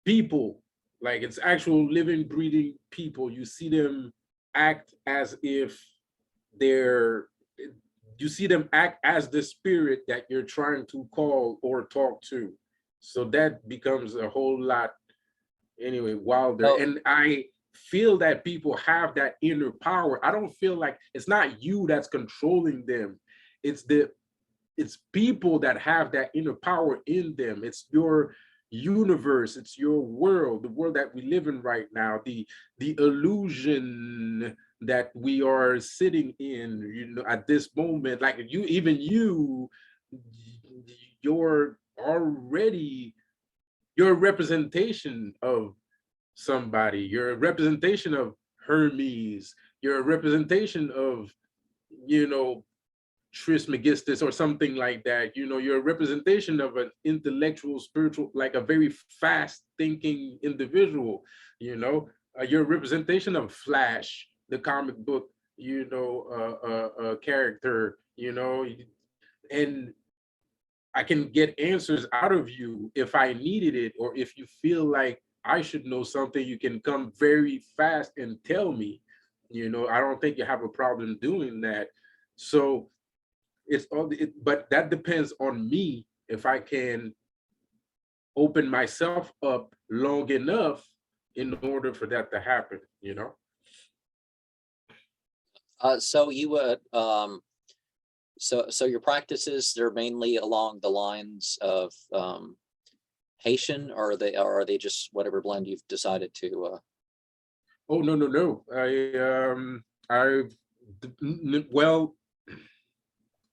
people, like it's actual living, breathing people. You see them act as if they're you see them act as the spirit that you're trying to call or talk to. So that becomes a whole lot, anyway, wilder. Oh, And I feel that people have that inner power. I don't feel like it's not you that's controlling them. It's people that have that inner power in them. It's universe, it's your world, the world that we live in right now, the illusion that we are sitting in, at this moment. Like you, even you're already, you're a representation of somebody. You're a representation of Hermes. You're a representation of, you know, Trismegistus or something like that. You're a representation of an intellectual, spiritual, like a very fast thinking individual. You're a representation of Flash, the comic book, character, and I can get answers out of you if I needed it, or if you feel like I should know something, you can come very fast and tell me. I don't think you have a problem doing that. So but that depends on me if I can open myself up long enough in order for that to happen. So you would, so your practices, they're mainly along the lines of Haitian, or are they just whatever blend you've decided to? Oh, no. Well,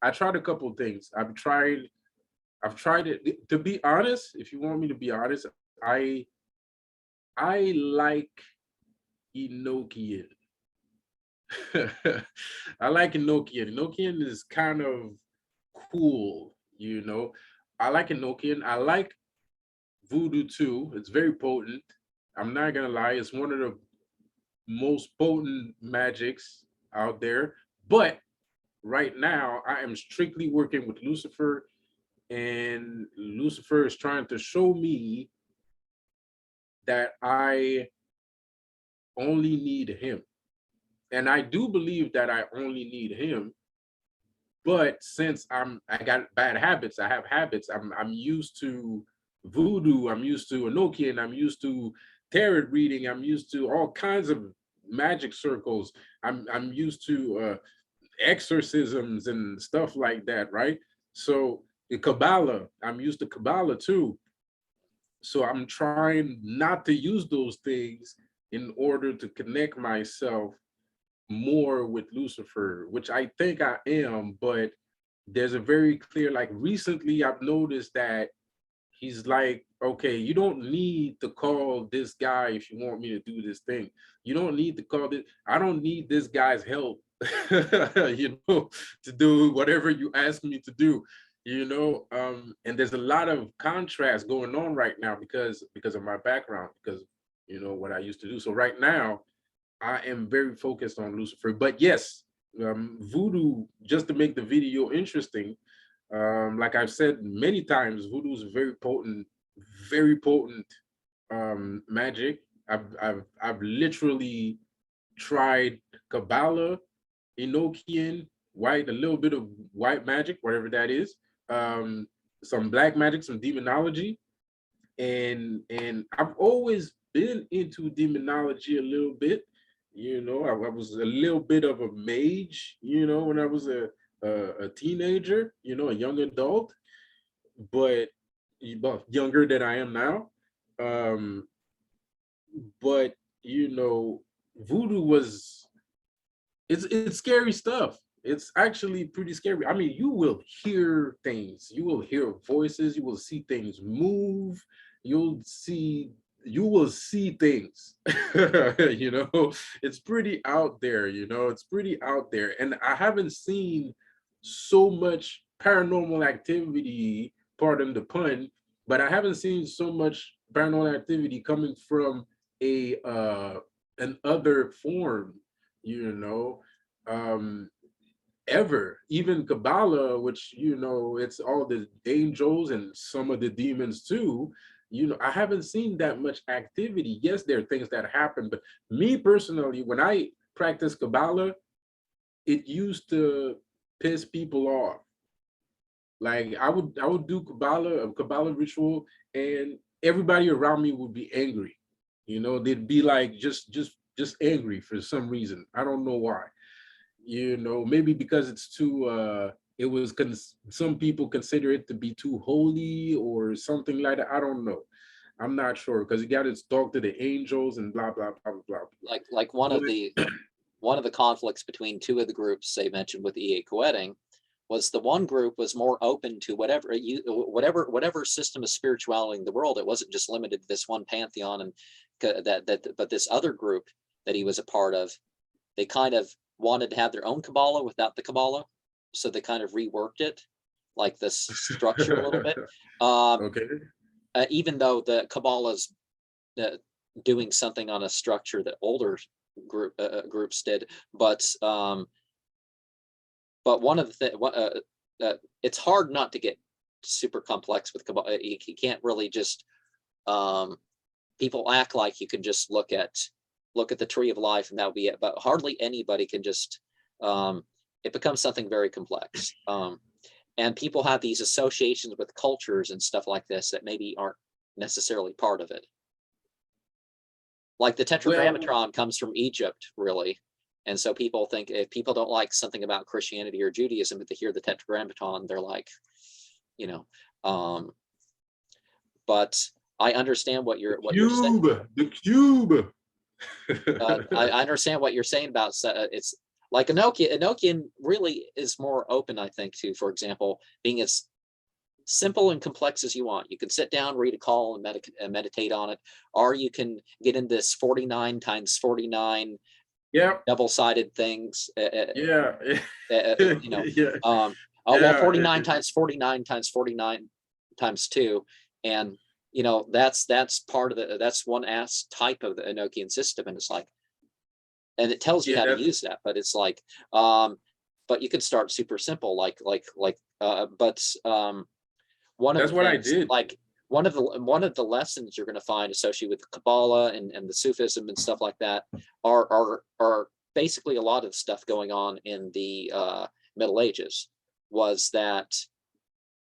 I tried a couple of things. I've tried it. To be honest, if you want me to be honest, I like Enochian. I like Enochian. Enochian is kind of cool. I like Enochian. I like Voodoo too. It's very potent. I'm not gonna lie, it's one of the most potent magics out there. But right now, I am strictly working with Lucifer, and Lucifer is trying to show me that I only need him. And I do believe that I only need him. But since I got bad habits, I have habits. I'm used to voodoo, I'm used to Enochian, I'm used to tarot reading, I'm used to all kinds of magic circles. I'm used to exorcisms and stuff like that, right? So the Kabbalah, I'm used to Kabbalah too. So I'm trying not to use those things in order to connect myself more with Lucifer, which I think I am, but there's a very clear, like recently I've noticed that he's like, okay, you don't need to call this guy if you want me to do this thing. You don't need to call this, I don't need this guy's help, to do whatever you ask me to do. And there's a lot of contrast going on right now because of my background, because what I used to do. So right now I am very focused on Lucifer. But yes, voodoo, just to make the video interesting, like I've said many times, voodoo is very potent magic. I've literally tried Kabbalah, Enochian, a little bit of white magic, whatever that is, some black magic, some demonology, and I've always been into demonology a little bit. I was a little bit of a mage, when I was a teenager, a young adult, but younger than I am now. Um, but voodoo it's scary stuff. It's actually pretty scary. I mean, you will hear things, you will hear voices, you will see things move, you will see things. It's pretty out there, it's pretty out there. And I haven't seen so much paranormal activity, pardon the pun, but I haven't seen so much paranormal activity coming from an other form, you know, um, ever. Even Kabbalah, which, it's all the angels and some of the demons too. I haven't seen that much activity. Yes, there are things that happen, but me personally, when I practice Kabbalah, it used to piss people off. Like I would do a Kabbalah ritual, and everybody around me would be angry. They'd be like just angry for some reason. I don't know why. Maybe because it's too some people consider it to be too holy or something like that. I don't know. I'm not sure because you got to talk to the angels and blah blah blah blah blah. Like one of the conflicts between two of the groups they mentioned with EA Coeting was the one group was more open to whatever system of spirituality in the world. It wasn't just limited to this one pantheon, and but this other group that he was a part of, they kind of wanted to have their own Kabbalah without the Kabbalah, so they kind of reworked it, like this structure a little bit. Okay. Even though the Kabbalah's doing something on a structure that older groups did, but one of the it's hard not to get super complex with Kabbalah. You can't really just people act like you can just look at the tree of life and that'll be it, but hardly anybody can just it becomes something very complex. And people have these associations with cultures and stuff like this that maybe aren't necessarily part of it. Like the Tetragrammaton comes from Egypt, really. And so people think if people don't like something about Christianity or Judaism, but they hear the Tetragrammaton, they're like, but I understand what you're saying. The cube. I understand what you're saying about it's like Enochian really is more open, I think, to, for example, being as simple and complex as you want. You can sit down, read a call, and meditate on it, or you can get in this 49 times 49 double-sided things. Yeah. Well, 49 times 49 times 49 times 2, and that's part of that's one type of the Enochian system, and it's like, and it tells you how to use that, but it's like, but you can start super simple, one of that's what I did. Like one of the lessons you're going to find associated with Kabbalah and the Sufism and stuff like that are basically a lot of stuff going on in the Middle Ages, was that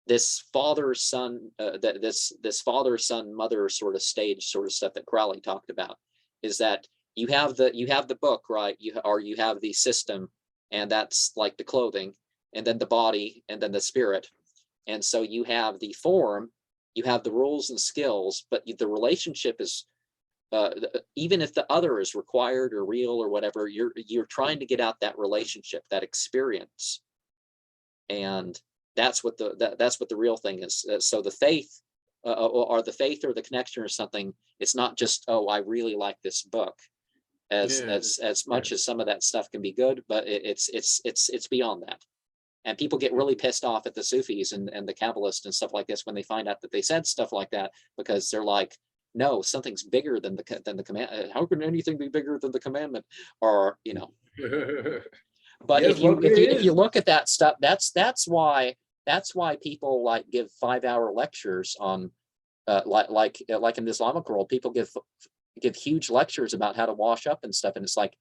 this father son this father son mother sort of stage sort of stuff that Crowley talked about, is that you have the book, right? You have the system, and that's like the clothing, and then the body, and then the spirit. And so you have the form, you have the rules and skills, but the relationship is, even if the other is required or real or whatever, you're trying to get out that relationship, that experience, and that's what the real thing is. So the faith, or the faith or the connection or something, it's not just, oh, I really like this book, as much as some of that stuff can be good, but it's beyond that. And people get really pissed off at the Sufis and the Kabbalists and stuff like this when they find out that they said stuff like that, because they're like, no, something's bigger than the command. How can anything be bigger than the commandment? Or but if you look at that stuff, that's why people like give 5-hour lectures on like in the Islamic world, people give huge lectures about how to wash up and stuff, and it's like,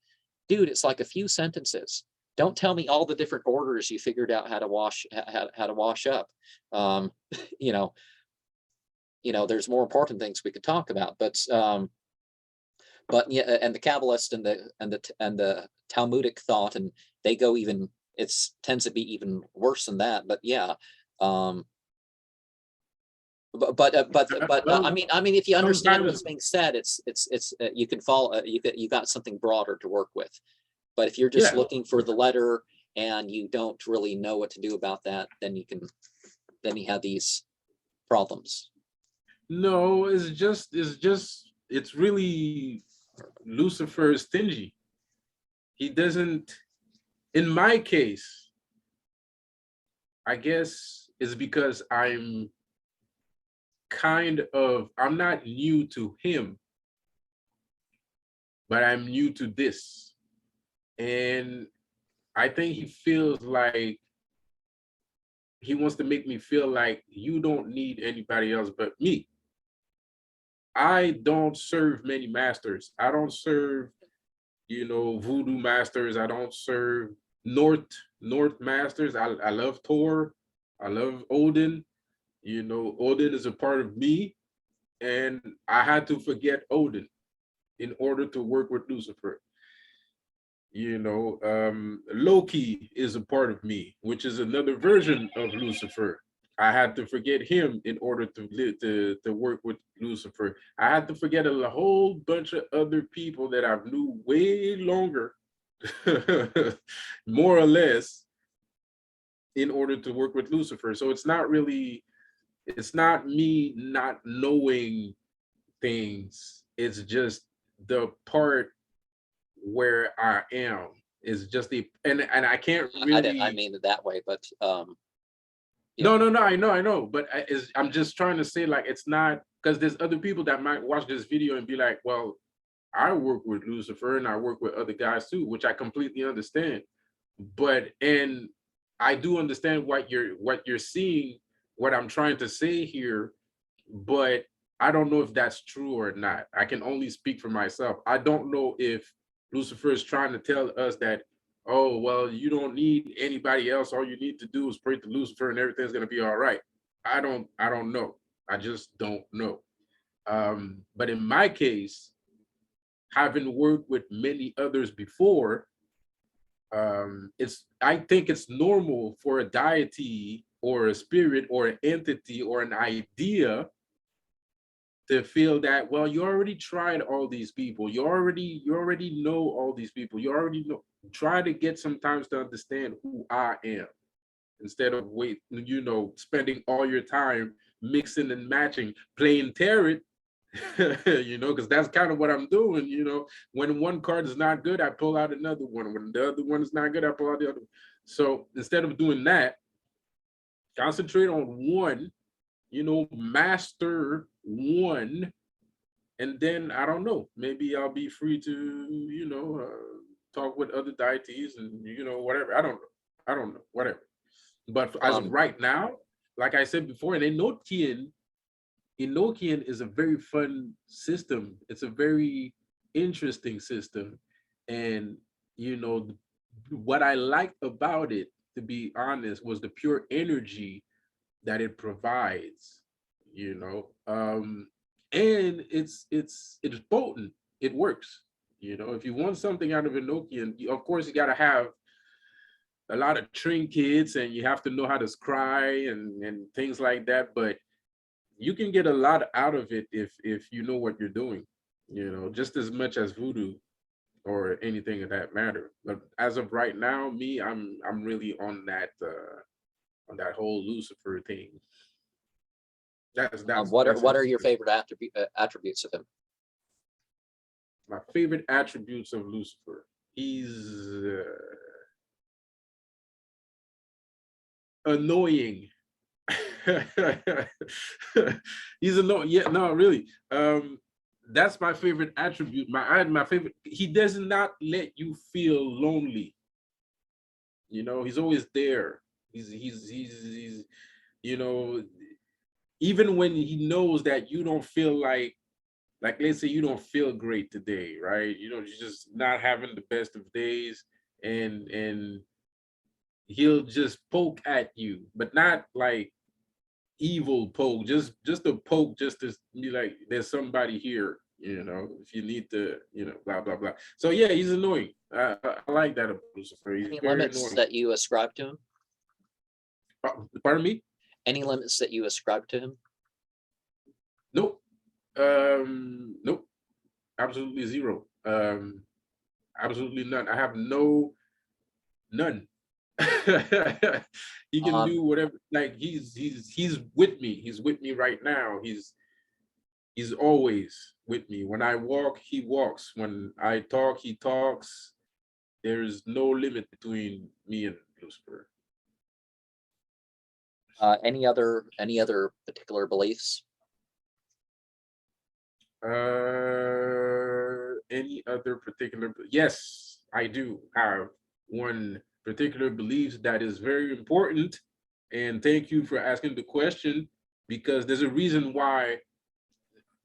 dude, it's like a few sentences. Don't tell me all the different orders you figured out how to wash up. There's more important things we could talk about, but yeah, and the Kabbalist and the Talmudic thought, and they go even, tends to be even worse than that. But yeah, I mean, if you understand what's being said, it's you can follow. You got something broader to work with. But if you're just looking for the letter and you don't really know what to do about that, then you have these problems. No, it's really Lucifer is stingy. He doesn't, in my case, I guess it's because I'm not new to him, but I'm new to this. And I think he feels like he wants to make me feel like you don't need anybody else but me. I don't serve many masters. I don't serve, voodoo masters. I don't serve North masters. I love Thor. I love Odin. Odin is a part of me, and I had to forget Odin in order to work with Lucifer. Loki is a part of me, which is another version of Lucifer. I had to forget him in order to live, to work with Lucifer. I had to forget a whole bunch of other people that I've knew way longer, more or less, in order to work with Lucifer. So it's not really, it's not me not knowing things. It's just the part where I am is just the, and I can't I really. mean it that way, but yeah. No, I know, but I'm just trying to say, like, it's not, because there's other people that might watch this video and be like, well, I work with Lucifer and I work with other guys too, which I completely understand. But, and I do understand what you're seeing, what I'm trying to say here, but I don't know if that's true or not. I can only speak for myself. I don't know if Lucifer is trying to tell us that, oh, well, you don't need anybody else. All you need to do is pray to Lucifer and everything's going to be all right. I don't know. I just don't know. But in my case, having worked with many others before, I think it's normal for a deity or a spirit or an entity or an idea to feel that, well, you already tried all these people, you already know all these people, you already know. Try to get sometimes to understand who I am, instead of spending all your time mixing and matching, playing tarot. Because that's kind of what I'm doing. When one card is not good, I pull out another one. When the other one is not good, I pull out the other one. So instead of doing that, concentrate on one, master one, and then I don't know, maybe I'll be free to, talk with other deities and, whatever. I don't know, whatever. But as of right now, like I said before, an Enochian is a very fun system. It's a very interesting system. And, what I liked about it, to be honest, was the pure energy that it provides, and it's potent. It works. If you want something out of Enochian, of course you got to have a lot of trinkets and you have to know how to scry and things like that, but you can get a lot out of it if you know what you're doing, just as much as voodoo or anything of that matter. But as of right now, I'm really on that whole Lucifer thing. What are your favorite attributes of him? My favorite attributes of Lucifer. He's annoying. He's annoying. Yeah, no, really. That's my favorite attribute. My favorite. He does not let you feel lonely. He's always there. He's even when he knows that you don't feel like let's say you don't feel great today, right? You're just not having the best of days, and he'll just poke at you, but not like evil poke, just a poke, just to be like, there's somebody here, if you need to, blah blah blah. So yeah, he's annoying. I like that about Lucifer. He's Any very limits annoying. that you ascribe to him? Pardon me? Any limits that you ascribe to him? Nope. Nope. Absolutely zero. Absolutely none. I have none. He can do whatever. Like he's with me. He's with me right now. He's always with me. When I walk, he walks. When I talk, he talks. There's no limit between me and Lucifer. Any other particular beliefs? Any other particular? Yes, I do have one particular belief that is very important. And thank you for asking the question, because there's a reason why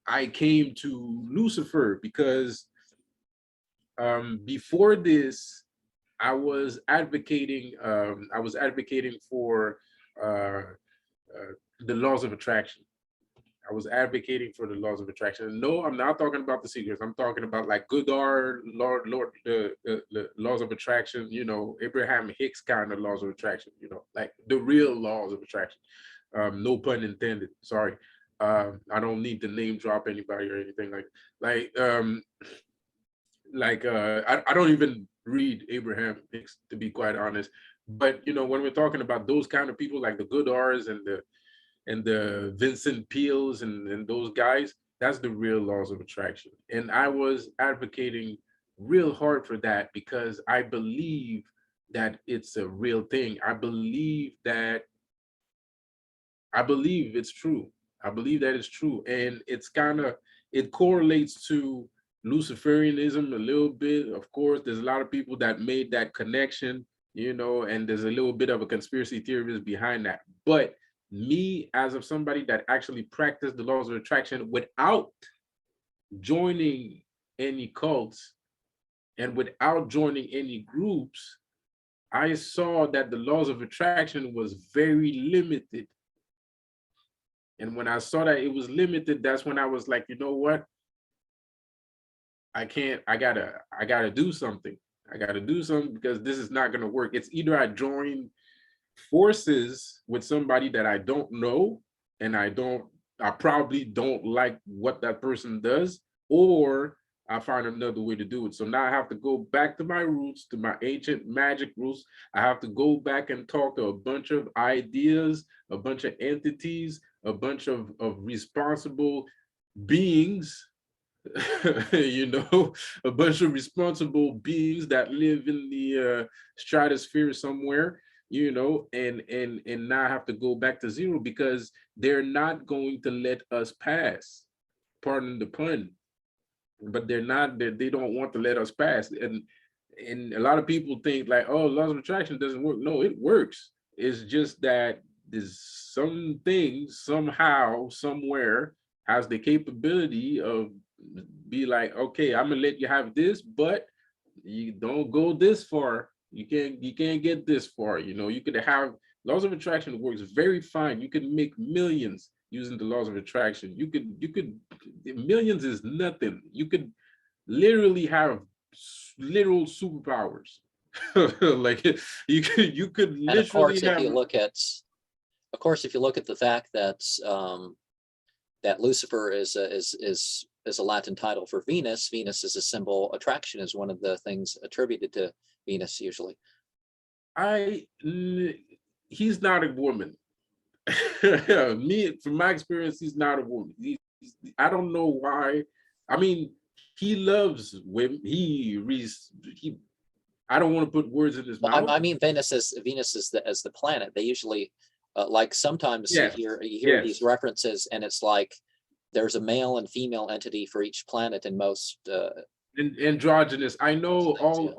I came to Lucifer, because before this, I was advocating for the laws of attraction. I was advocating for the laws of attraction. No, I'm not talking about the secrets. I'm talking about like Goddard, the laws of attraction, Abraham Hicks kind of laws of attraction, like the real laws of attraction. No pun intended. Sorry. I don't need to name drop anybody or anything I don't even read Abraham Hicks, to be quite honest. But you know, when we're talking about those kind of people like the Goodars and the Vincent Peales and those guys, that's the real laws of attraction. And I was advocating real hard for that because I believe that it's a real thing. I believe it's true. I believe that it's true. And it correlates to Luciferianism a little bit. Of course, there's a lot of people that made that connection, you know, and there's a little bit of a conspiracy theorist behind that. But me, as of somebody that actually practiced the laws of attraction without joining any cults and without joining any groups, I saw that the laws of attraction was very limited. And when I saw that it was limited, that's when I was like, you know what? I gotta do something. I gotta do something because this is not gonna work. It's either I join forces with somebody that I don't know and I probably don't like what that person does, or I find another way to do it. So now I have to go back to my roots, to my ancient magic roots. I have to go back and talk to a bunch of ideas, a bunch of entities, a bunch of responsible beings, you know, a bunch of responsible beings that live in the stratosphere somewhere, you know, and now I have to go back to zero because they're not going to let us pass. Pardon the pun, but they don't want to let us pass. And a lot of people think like, oh, laws of attraction doesn't work. No, it works. It's just that there's some things somehow, somewhere has the capability of be like, okay, I'm gonna let you have this, but you don't go this far. You can't get this far. You know, you could have laws of attraction works very fine. You could make millions using the laws of attraction. You could millions is nothing. You could literally have literal superpowers. Like you could And of literally course, if have. you look at, the fact that that Lucifer is a Latin title for Venus. Venus is a symbol. Attraction is one of the things attributed to Venus usually. He's not a woman. Me, from my experience, he's not a woman. I don't know why. I mean, he loves women. I don't want to put words in his mouth. I mean, Venus is the planet. They usually like sometimes Yes. you hear Yes. these references, and it's like there's a male and female entity for each planet in most androgynous. I know things,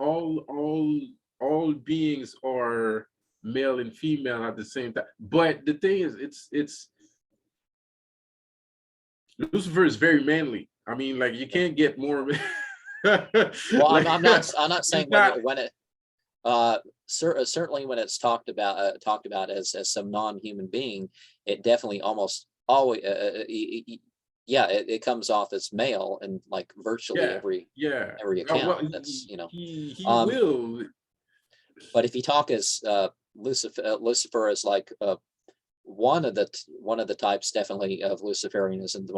all beings are male and female at the same time. But the thing is, it's Lucifer is very manly. I mean, like you can't get more. Well, Like, I'm not saying when it certainly when it's talked about as some non-human being, it definitely almost always yeah, it comes off as male and like virtually every account. Well, That's he will. But if you talk as Lucifer is like one of the types definitely of Luciferianism,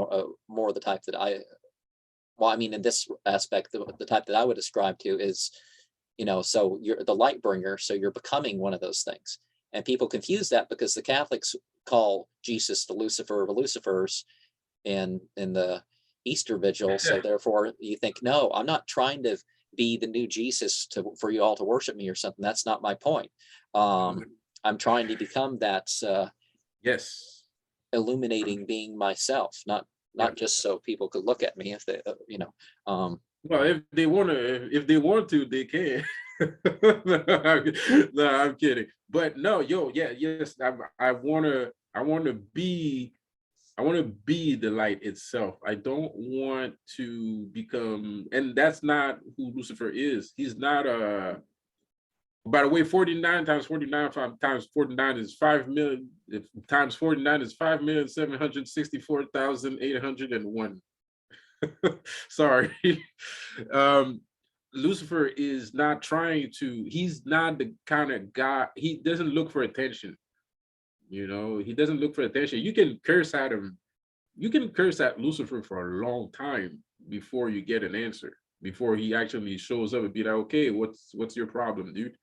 more the type that I mean in this aspect, the type that I would ascribe to is, so you're the light bringer, so you're becoming one of those things. And people confuse that because the Catholics call Jesus the Lucifer of Lucifers in the Easter Vigil. So therefore you think, no, I'm not trying to be the new Jesus for you all to worship me or something. That's not my point. I'm trying to become that yes, illuminating being myself, not just so people could look at me if they, well, if they want to, they can. No, I'm kidding. But no, yes, I want to be the light itself. I don't want to become, and that's not who Lucifer is. He's not a. By the way, 49 times 49 times 49 is 5 million. Times 49 is 5,764,801. Sorry. Lucifer is not trying to, he's not the kind of guy, he doesn't look for attention. You know, he doesn't look for attention. You can curse at him. You can curse at Lucifer for a long time before you get an answer, before he actually shows up and be like, okay, what's your problem, dude?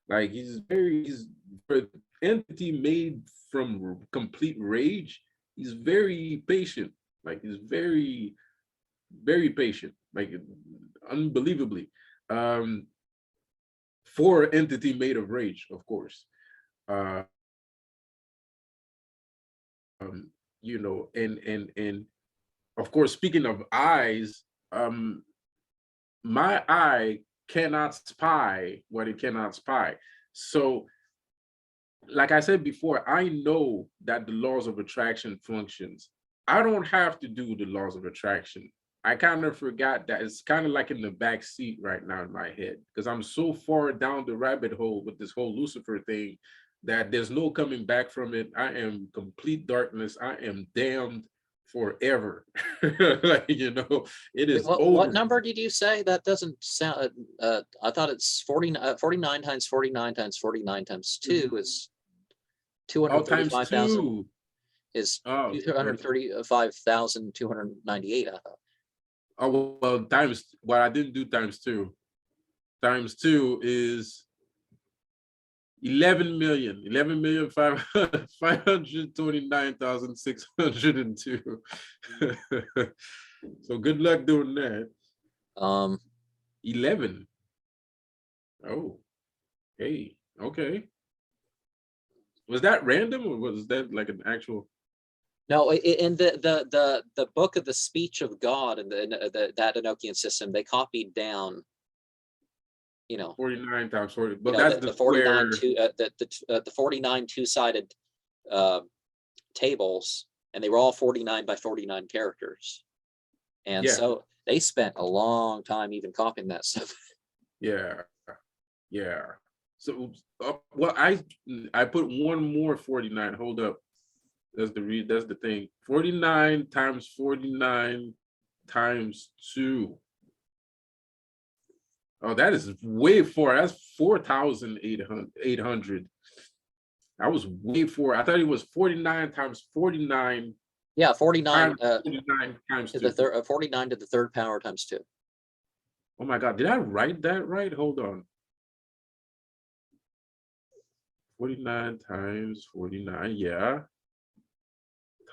Like he's an entity made from complete rage. He's very patient. Like he's very, very patient, like unbelievably. For an entity made of rage, of course. Uh, you know, and of course, speaking of eyes, my eye cannot spy what it cannot spy. So, like I said before, I know that the laws of attraction functions. I don't have to do the laws of attraction. I kind of forgot that it's kind of like in the back seat right now in my head because I'm so far down the rabbit hole with this whole Lucifer thing that there's no coming back from it. I am complete darkness. I am damned forever. Like, you know, it is What over. number did you say? That doesn't sound, I thought it's 49 times 49 times 49 times 2 is Oh, times 235,000 two. is Oh, 235,298. I thought. oh, well, times, well, I didn't do times two. Times two is 11,529,602. So good luck doing that. 11. Oh, hey, okay. Was that random or was that like an actual? No, in the book of the speech of God and that Enochian system, they copied down, 49 times 40, but that's the 49 square. the 49 two-sided tables, and they were all 49 by 49 characters. And Yeah. so they spent a long time even copying that stuff. Yeah. So, well, I put one more 49. Hold up. That's the thing. 49 times 49 times 2. Oh, that is way far. That's 4,800. I was way far. I thought it was 49 times 49. Yeah, 49 49 times to 2. the third 49 to the third power times 2. Oh my God, did I write that right? Hold on. 49 times 49, yeah.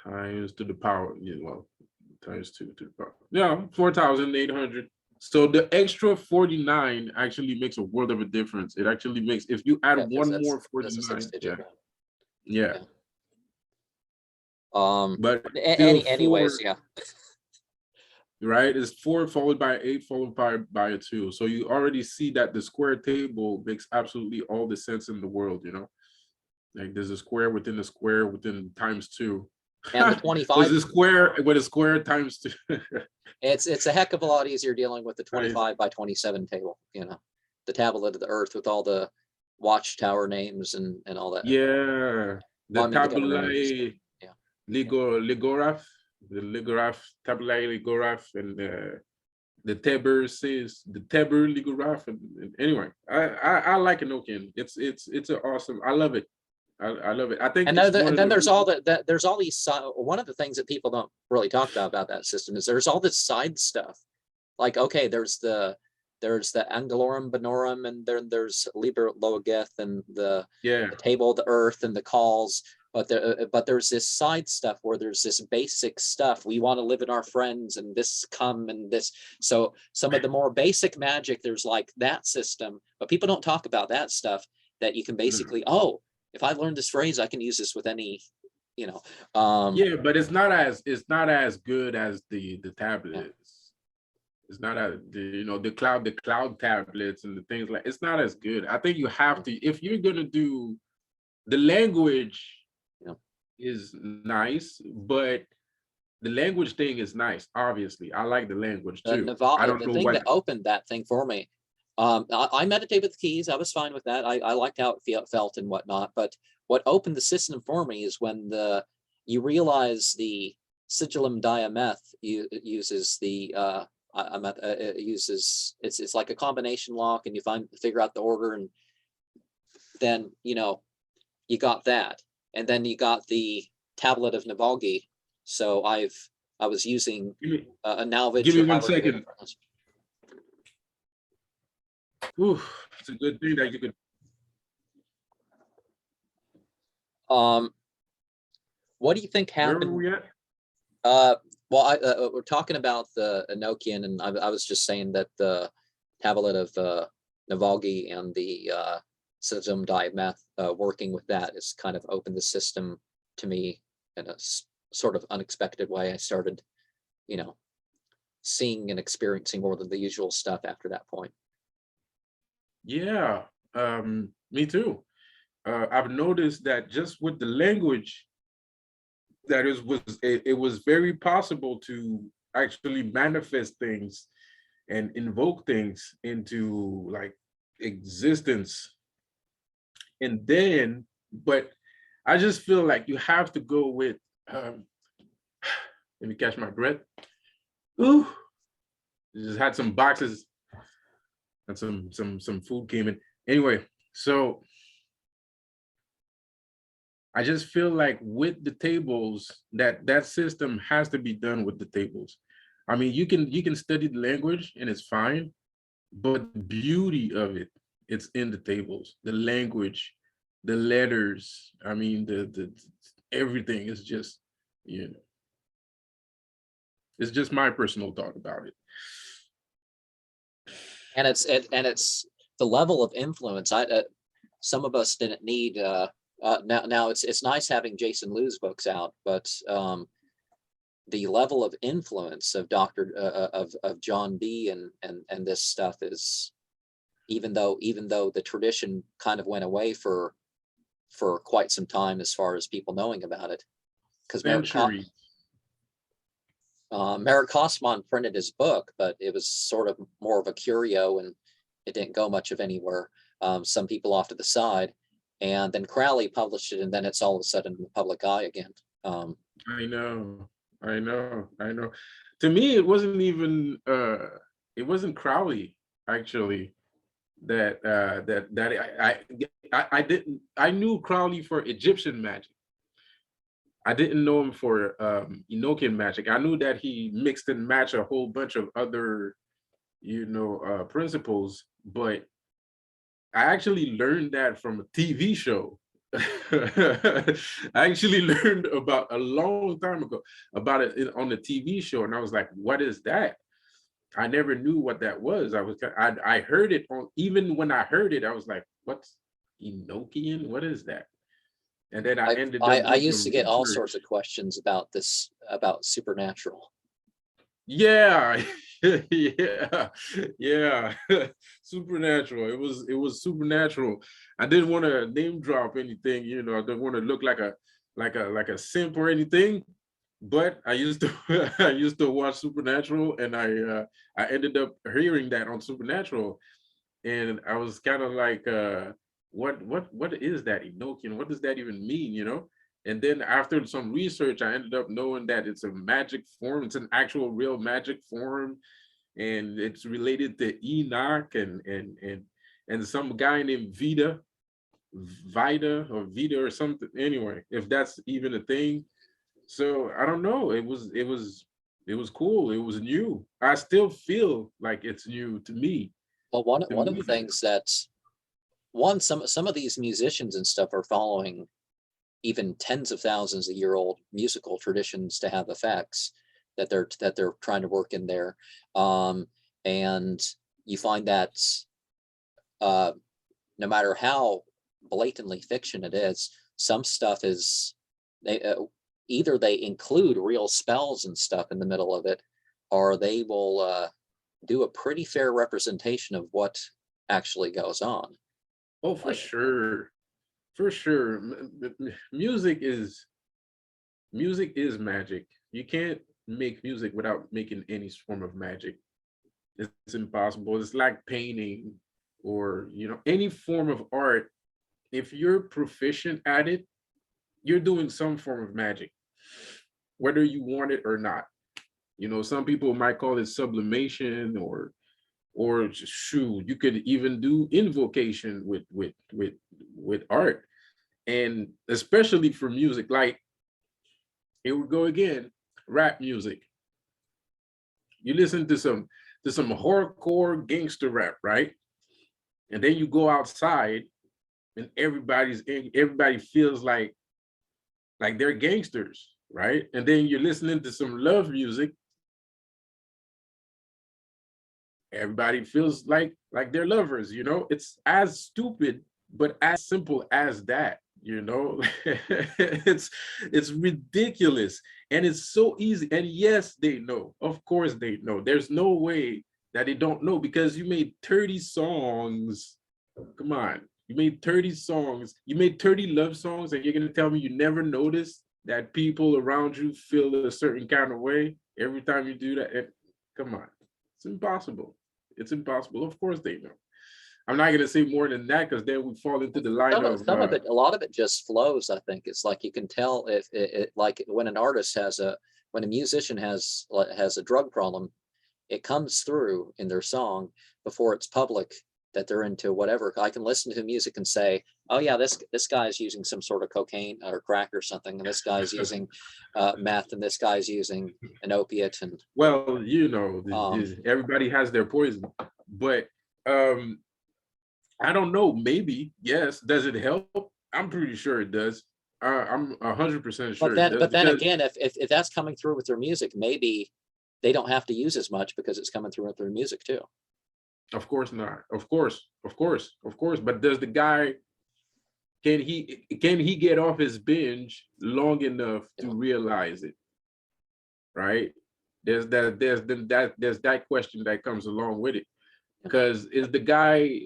Times to the power, well, times 2 to the power. Yeah, 4,800. So the extra 49 actually makes a world of a difference. It actually makes, if you add one more 49, yeah. But anyways, yeah. Right, it's 4 followed by 8 followed by a 2. So you already see that the square table makes absolutely all the sense in the world, like there's a square within a square within times 2. And the 25 was a square with a square times 2. it's a heck of a lot easier dealing with the 25 by 27 table, the tablet of the earth with all the watchtower names and all that. Yeah, the tabulae, yeah, ligoraph, the ligoraph, tabulae ligoraph, and the Teber says the Teber ligoraph. And anyway, I like Enochian. It's an awesome. I love it. I love it. I think. And then there's all there's all these. One of the things that people don't really talk about that system is there's all this side stuff. Like, okay, there's the Angelorum Bonorum, and there's Liber Logeth, and the table of the earth and the calls. But there's this side stuff where there's this basic stuff. We want to live in our friends, and this come and this. So some of the more basic magic, there's like that system, but people don't talk about that stuff. That you can basically, if I learned this phrase, I can use this with any, yeah, but it's not as good as the tablets. Yeah. It's not as the cloud tablets and the things like, it's not as good. I think you have to, if you're gonna do the language, is nice, but the language thing is nice. Obviously, I like the language too. I don't know the thing that opened that thing for me. I meditate with keys. I was fine with that. I liked how it felt and whatnot. But what opened the system for me is when you realize the sigillum diameth uses the it's like a combination lock, and you figure out the order, and then you got that. and then you got the tablet of Navalgi. So I was using a Nalvich. Give me or 1 however you second. pronounce Ooh, it's a good thing that you could. it. What do you think Where happened? were we at? Well, we're talking about the Enochian, and I was just saying that the tablet of Navalgi and the sodium dimeth working with that has kind of opened the system to me in a sort of unexpected way. I started, seeing and experiencing more than the usual stuff after that point. Yeah, me too. I've noticed that just with the language, that it was very possible to actually manifest things and invoke things into like existence. And then, but I just feel like you have to go with, let me catch my breath. Ooh, just had some boxes and some food came in. Anyway, so I just feel like with the tables, that system has to be done with the tables. I mean, you can study the language and it's fine, but the beauty of it, it's in the tables, the language, the letters. I mean, the everything is just, it's just my personal thought about it. And it's the level of influence. Some of us didn't need. Now it's nice having Jason Liu's books out, but the level of influence of of John B and this stuff is, even though the tradition kind of went away for quite some time as far as people knowing about it, because Merrick Kosman printed his book, but it was sort of more of a curio and it didn't go much of anywhere. Some people off to the side, and then Crowley published it, and then it's all of a sudden in the public eye again. I know. To me, it wasn't even it wasn't Crowley actually that I knew Crowley for Egyptian magic. I didn't know him for Enochian magic. I knew that he mixed and matched a whole bunch of other, principles, but I actually learned that from a TV show. I actually learned about a long time ago about it on the TV show, and I was like, "What is that?" I never knew what that was. I heard it on, even when I heard it, I was like, "What's Enochian? What is that?" And then I ended up I doing used to some get all research. sorts of questions about this, about supernatural. Yeah, yeah. Supernatural. It was supernatural. I didn't want to name drop anything, I didn't want to look like a simp or anything. But I used to I used to watch Supernatural, and I ended up hearing that on Supernatural, and I was kind of like, what is that Enochian? What does that even mean? And then after some research, I ended up knowing that it's a magic form. It's an actual real magic form, and it's related to Enoch and some guy named Vita or something. Anyway, if that's even a thing. So I don't know. It was cool. It was new. I still feel like it's new to me. Well, one of the things that some of these musicians and stuff are following even tens of thousands of year old musical traditions to have effects that they're trying to work in there, and you find that no matter how blatantly fiction it is, some stuff is either they include real spells and stuff in the middle of it, or they will do a pretty fair representation of what actually goes on. Oh, for sure. For sure. Music is magic. You can't make music without making any form of magic. It's impossible. It's like painting or, any form of art. If you're proficient at it, you're doing some form of magic, whether you want it or not. Some people might call it sublimation, or shoot, you could even do invocation with art. And especially for music, like here we go again, rap music. You listen to some hardcore gangster rap, right? And then you go outside and everybody feels like they're gangsters, right? And then you're listening to some love music, everybody feels like they're lovers, you know? It's as stupid, but as simple as that, you know? It's ridiculous. And it's so easy. And yes, they know. Of course they know. There's no way that they don't know, because you made 30 songs. Come on. You made 30 songs. You made 30 love songs, and you're gonna tell me you never noticed that people around you feel a certain kind of way every time you do that? Come on. It's impossible. It's impossible. Of course they know. I'm not gonna say more than that, because then we fall into the line Some of it, a lot of it just flows. I think it's like you can tell if it like when an artist when a musician has a drug problem, it comes through in their song before it's public that they're into whatever. I can listen to music and say, oh yeah, this guy's using some sort of cocaine or crack or something, and this guy's using meth, and this guy's using an opiate. And well, you know, everybody has their poison, but I don't know, maybe, yes. Does it help? I'm pretty sure it does. I'm 100% sure it does. But then again, if that's coming through with their music, maybe they don't have to use as much because it's coming through with their music too. Of course not. Of course. But does the guy, can he get off his binge long enough to realize it? Right? There's that question that comes along with it. Because is the guy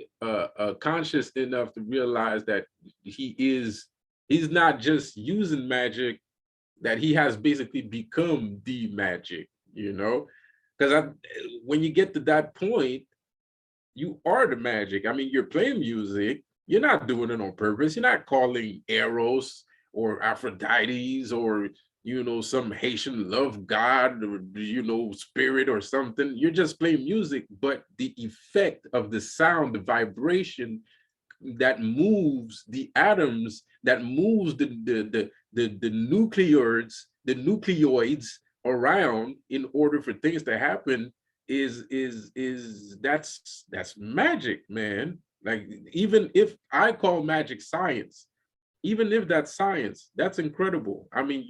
conscious enough to realize that he's not just using magic, that he has basically become the magic, you know? Because when you get to that point, you are the magic. I mean, you're playing music. You're not doing it on purpose. You're not calling Eros or Aphrodites or, you know, some Haitian love god or, you know, spirit or something. You're just playing music, but the effect of the sound, the vibration that moves the atoms, that moves the nucleoids around in order for things to happen that's magic, man. Like, even if I call magic science, even if that's science, that's incredible. I mean,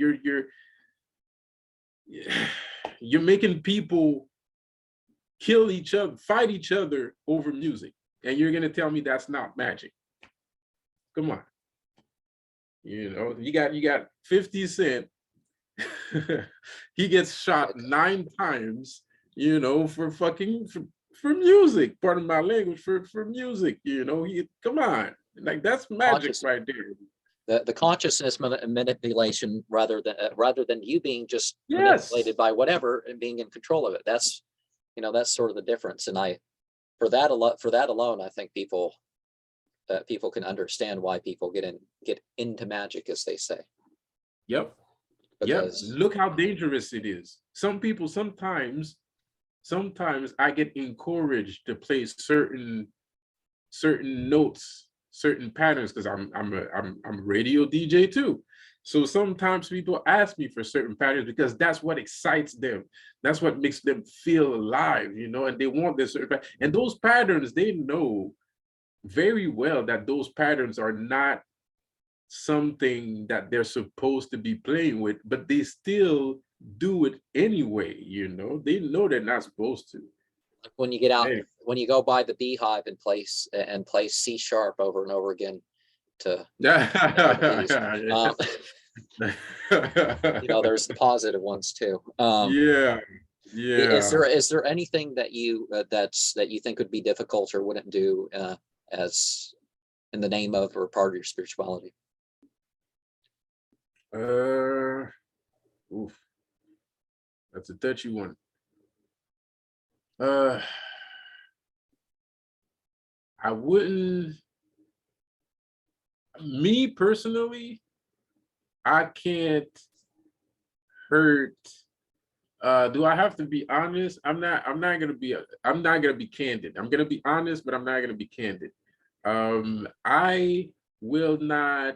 you're making people kill each other, fight each other over music, and you're gonna tell me that's not magic? Come on. You know, you got 50 Cent. He gets shot 9 times, you know, for music. Pardon my language, for music. You know, come on, like, that's magic right there. The consciousness manipulation, rather than you being just Yes. manipulated by whatever and being in control of it. That's, you know, that's sort of the difference. And for that alone, I think people can understand why people get into magic, as they say. Yep. Because look how dangerous it is. Some people, sometimes I get encouraged to play certain notes, certain patterns, because I'm a radio DJ too. So sometimes people ask me for certain patterns because that's what excites them. That's what makes them feel alive, you know, and they want this certain, and those patterns, they know very well that those patterns are not something that they're supposed to be playing with, but they still do it anyway, you know. They know they're not supposed to. When you get out, when you go by the Beehive and play C sharp over and over again to you know, there's the positive ones too. Yeah. Is there anything that you think would be difficult or wouldn't do as in the name of or part of your spirituality? Oof, that's a touchy one. I wouldn't, me personally, I can't hurt. Do I have to be honest? I'm not gonna be candid. I'm gonna be honest, but I'm not gonna be candid. I will not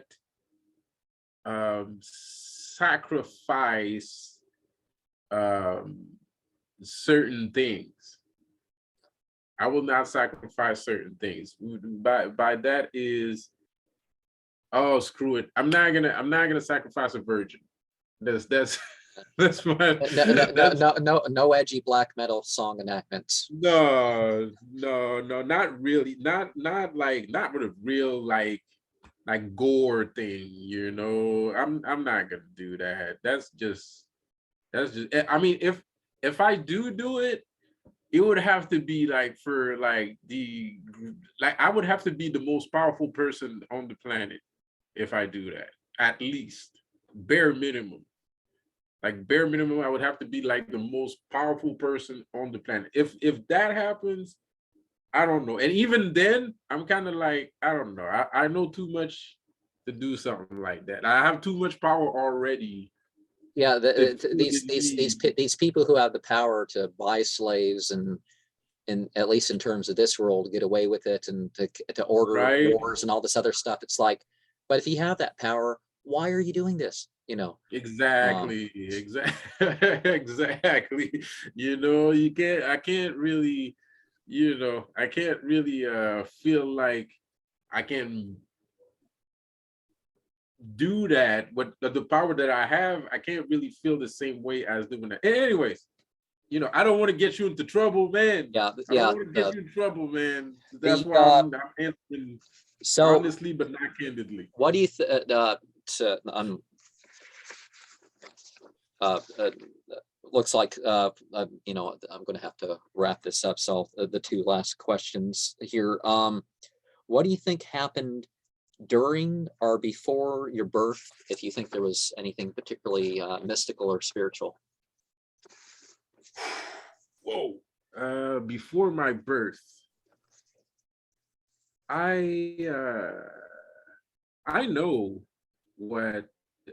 sacrifice certain things. I will not sacrifice certain things. By that is, oh, screw it. I'm not gonna sacrifice a virgin. That's that's my No edgy black metal song enactments. no, not really. Not with a real like gore thing, you know. I'm not gonna do that. That's just I mean, if I do it, it would have to be like for like I would have to be the most powerful person on the planet if I do that. At least bare minimum. Like bare minimum, I would have to be like the most powerful person on the planet. If that happens, I don't know. And even then, I'm kind of like, I don't know. I know too much to do something like that. I have too much power already. Yeah, To do it in these people who have the power to buy slaves and at least in terms of this world, get away with it and to order right? wars and all this other stuff. It's like, but if you have that power, why are you doing this? You know, Exactly. Exactly. You know, I can't really, I can't really feel like I can do that. But the power that I have, I can't really feel the same way as doing that. Anyways, I don't want to get you into trouble, man. yeah, I don't yeah. want to get you in trouble, man. That's The why I'm answering so honestly, but not candidly. what do you looks like I'm going to have to wrap this up. So the two last questions here. What do you think happened during or before your birth, if you think there was anything particularly mystical or spiritual? Whoa. Before my birth, I know what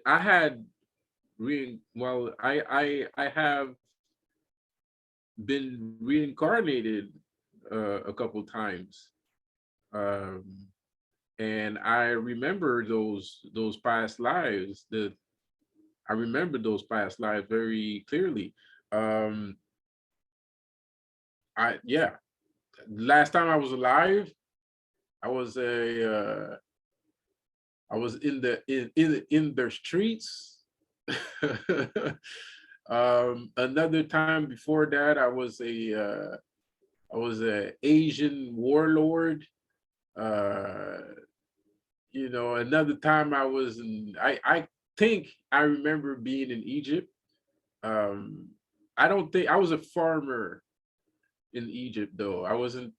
I had well, I have been reincarnated a couple times. Um and I remember those past lives. I remember those past lives very clearly. Um yeah, last time I was alive, I was I was in the streets. Another time before that, I was a Asian warlord. Uh, Another time I think I remember being in Egypt. Um, I don't think I was a farmer in Egypt though. I wasn't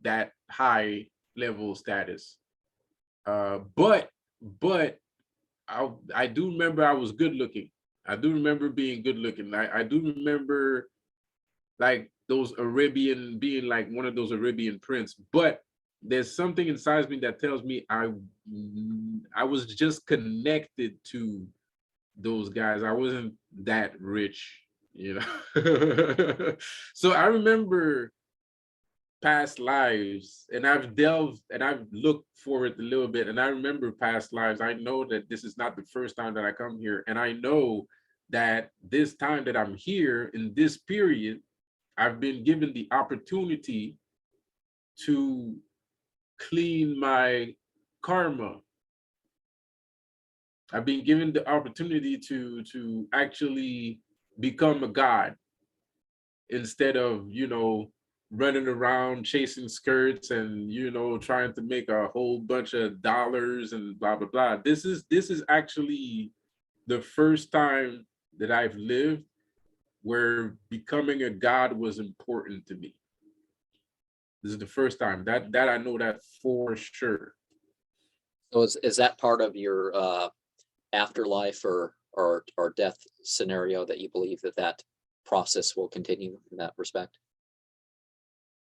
that high level status. But I do remember I was good looking. I do remember being good looking. I do remember like those Arabian being like one of those Arabian prince. But there's something inside me that tells me I was just connected to those guys. I wasn't that rich, you know. So I remember past lives, and I've delved and I've looked for it a little bit, and I remember past lives. I know that this is not the first time that I come here, and I know that this time that I'm here in this period, I've been given the opportunity to clean my karma. I've been given the opportunity to actually become a god instead of, running around chasing skirts and, trying to make a whole bunch of dollars and blah blah blah. This is actually the first time that I've lived where becoming a god was important to me. This is the first time that I know that for sure. So is that part of your afterlife or death scenario that you believe that process will continue in that respect?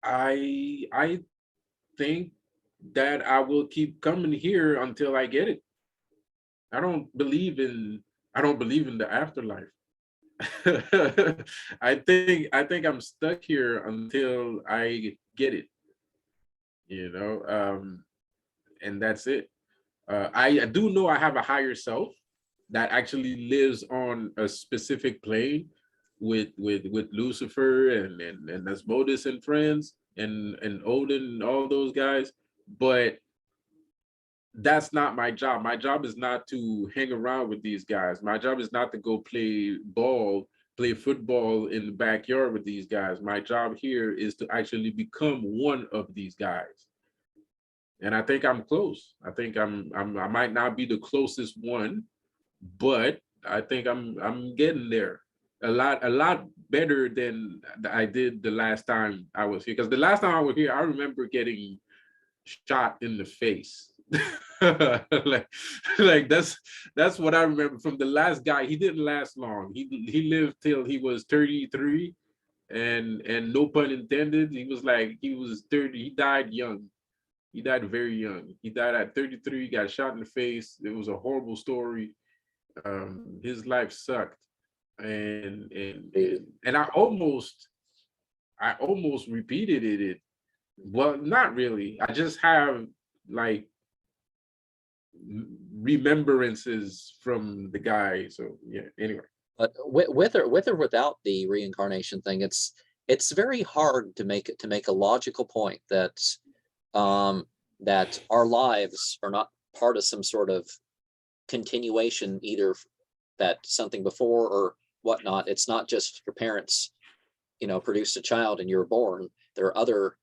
I think that I will keep coming here until I get it. I don't believe in the afterlife. I think I'm stuck here until I get it, and that's it. I do know I have a higher self that actually lives on a specific plane with Lucifer and Asmodeus and friends and Odin and all those guys. But that's not my job. My job is not to hang around with these guys. My job is not to go play football in the backyard with these guys. My job here is to actually become one of these guys. And I think I'm close. I think I might not be the closest one, but I think I'm getting there. A lot better than I did the last time I was here. Because the last time I was here, I remember getting shot in the face. like that's what I remember from the last guy. He didn't last long. He lived till he was 33, and no pun intended. He was 30. He died young. He died very young. He died at 33, got shot in the face. It was a horrible story. His life sucked. And I almost repeated it. Well, not really. I just have like remembrances from the guy. So yeah, anyway. But with or without the reincarnation thing, it's very hard to make a logical point that that our lives are not part of some sort of continuation, either that something before or whatnot. It's not just your parents, produced a child and you're born. There are other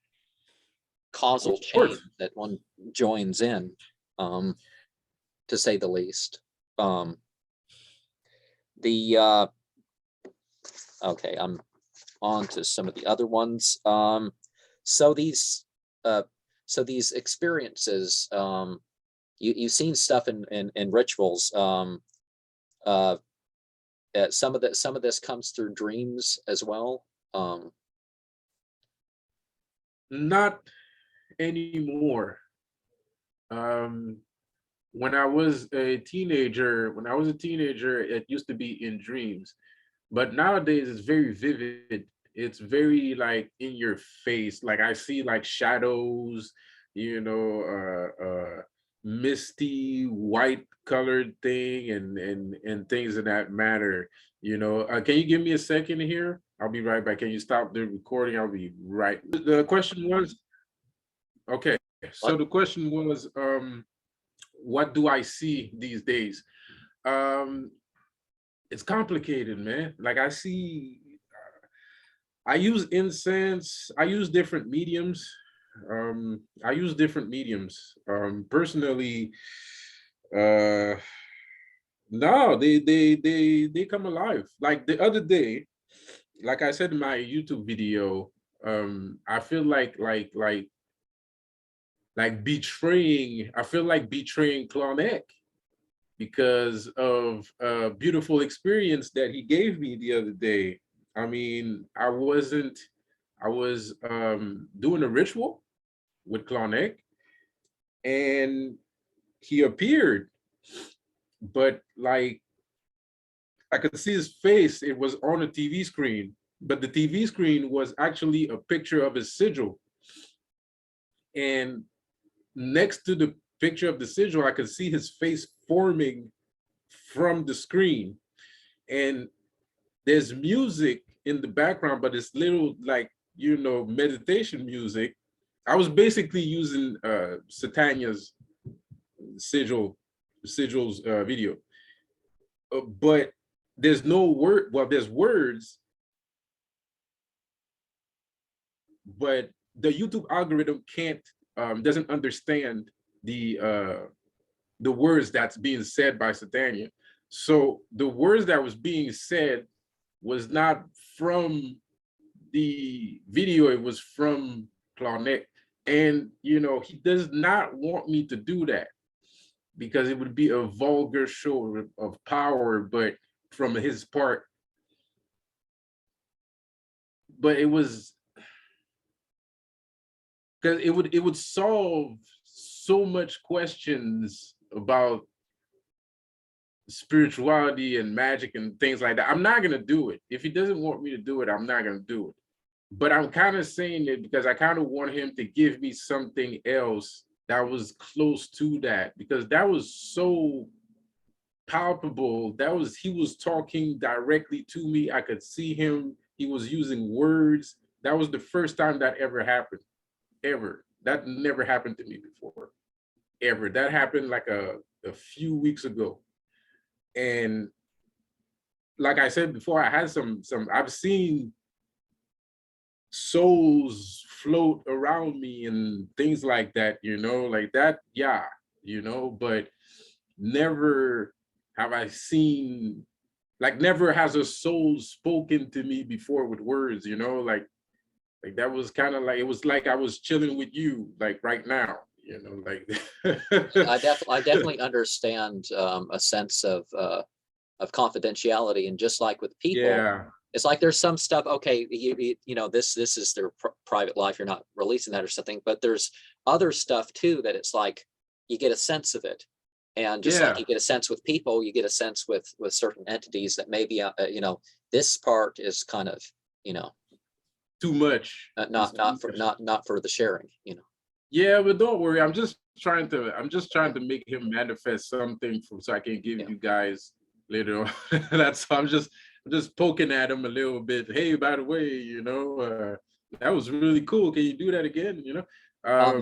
causal chains that one joins in, to say the least. Okay, I'm on to some of the other ones. So these experiences, you've seen stuff in rituals. Some of this comes through dreams as well. Not anymore. When I was a teenager, it used to be in dreams, but nowadays it's very vivid. It's very like in your face. Like I see like shadows, misty white colored thing and things of that matter. Can you give me a second here? I'll be right back. Can you stop the recording? I'll be right. The question was, okay. So the question was, what do I see these days? It's complicated, man. Like I use incense. I use different mediums. Personally, no, they come alive. Like the other day, like I said in my YouTube video, I feel like betraying. I feel like betraying Klondike because of a beautiful experience that he gave me the other day. I mean, I was doing a ritual with Klondike and he appeared, but like I could see his face. It was on a TV screen, but the TV screen was actually a picture of his sigil. And next to the picture of the sigil, I could see his face forming from the screen. And there's music in the background, but it's little like, meditation music. I was basically using Satania's sigil's video. But there's no word, well, there's words, but the YouTube algorithm doesn't understand the words that's being said by Satania. So the words that was being said was not from the video, it was from Klondike. And he does not want me to do that because it would be a vulgar show of power, but from his part. But it was because it would solve so much questions about spirituality and magic and things like that. I'm not gonna do it. If he doesn't want me to do it, I'm not gonna do it. But I'm kind of saying it because I kind of want him to give me something else that was close to that, because that was so palpable. He was talking directly to me. I could see him. He was using words. That was the first time that ever happened, ever. That never happened to me before, ever. That happened like a few weeks ago. And like I said before, I had I've seen souls float around me and things like that, like that, yeah, but never have I seen, like, never has a soul spoken to me before with words, like that was kind of like, it was like I was chilling with you, like right now, like. I definitely understand a sense of confidentiality, and just like with people, Yeah, it's like there's some stuff. Okay, this is their private life. You're not releasing that or something, but there's other stuff too that it's like you get a sense of it, and just like yeah, you get a sense with people, you get a sense with certain entities that maybe this part is kind of too much. It's too much. not for the sharing. Yeah, but don't worry. I'm just trying to make him manifest something so I can give Yeah. you guys later on. That's I'm just poking at him a little bit. Hey, by the way, that was really cool. Can you do that again?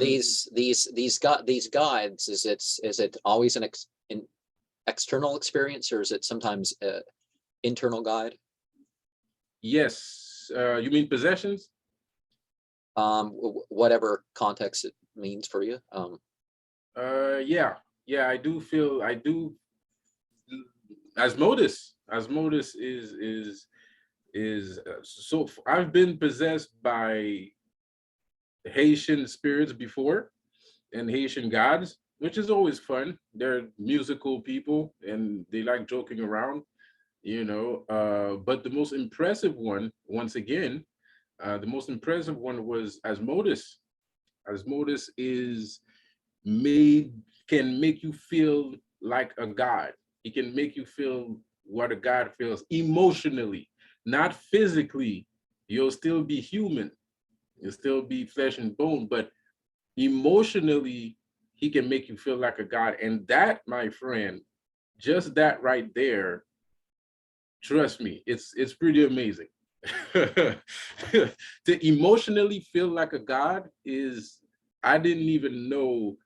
These guides, is it always an external experience, or is it sometimes internal guide? Yes. You mean possessions? Whatever context it means for you. Yeah. Yeah, I do. Asmodeus is so I've been possessed by Haitian spirits before, and Haitian gods, which is always fun. They're musical people and they like joking around, but the most impressive one, once again, the most impressive one was Asmodeus. Asmodeus is made can make you feel like a god. He can make you feel what a god feels emotionally, not physically. You'll still be human. You'll still be flesh and bone, but emotionally, he can make you feel like a god. And that, my friend, just that right there, trust me, it's pretty amazing. To emotionally feel like a god is, I didn't even know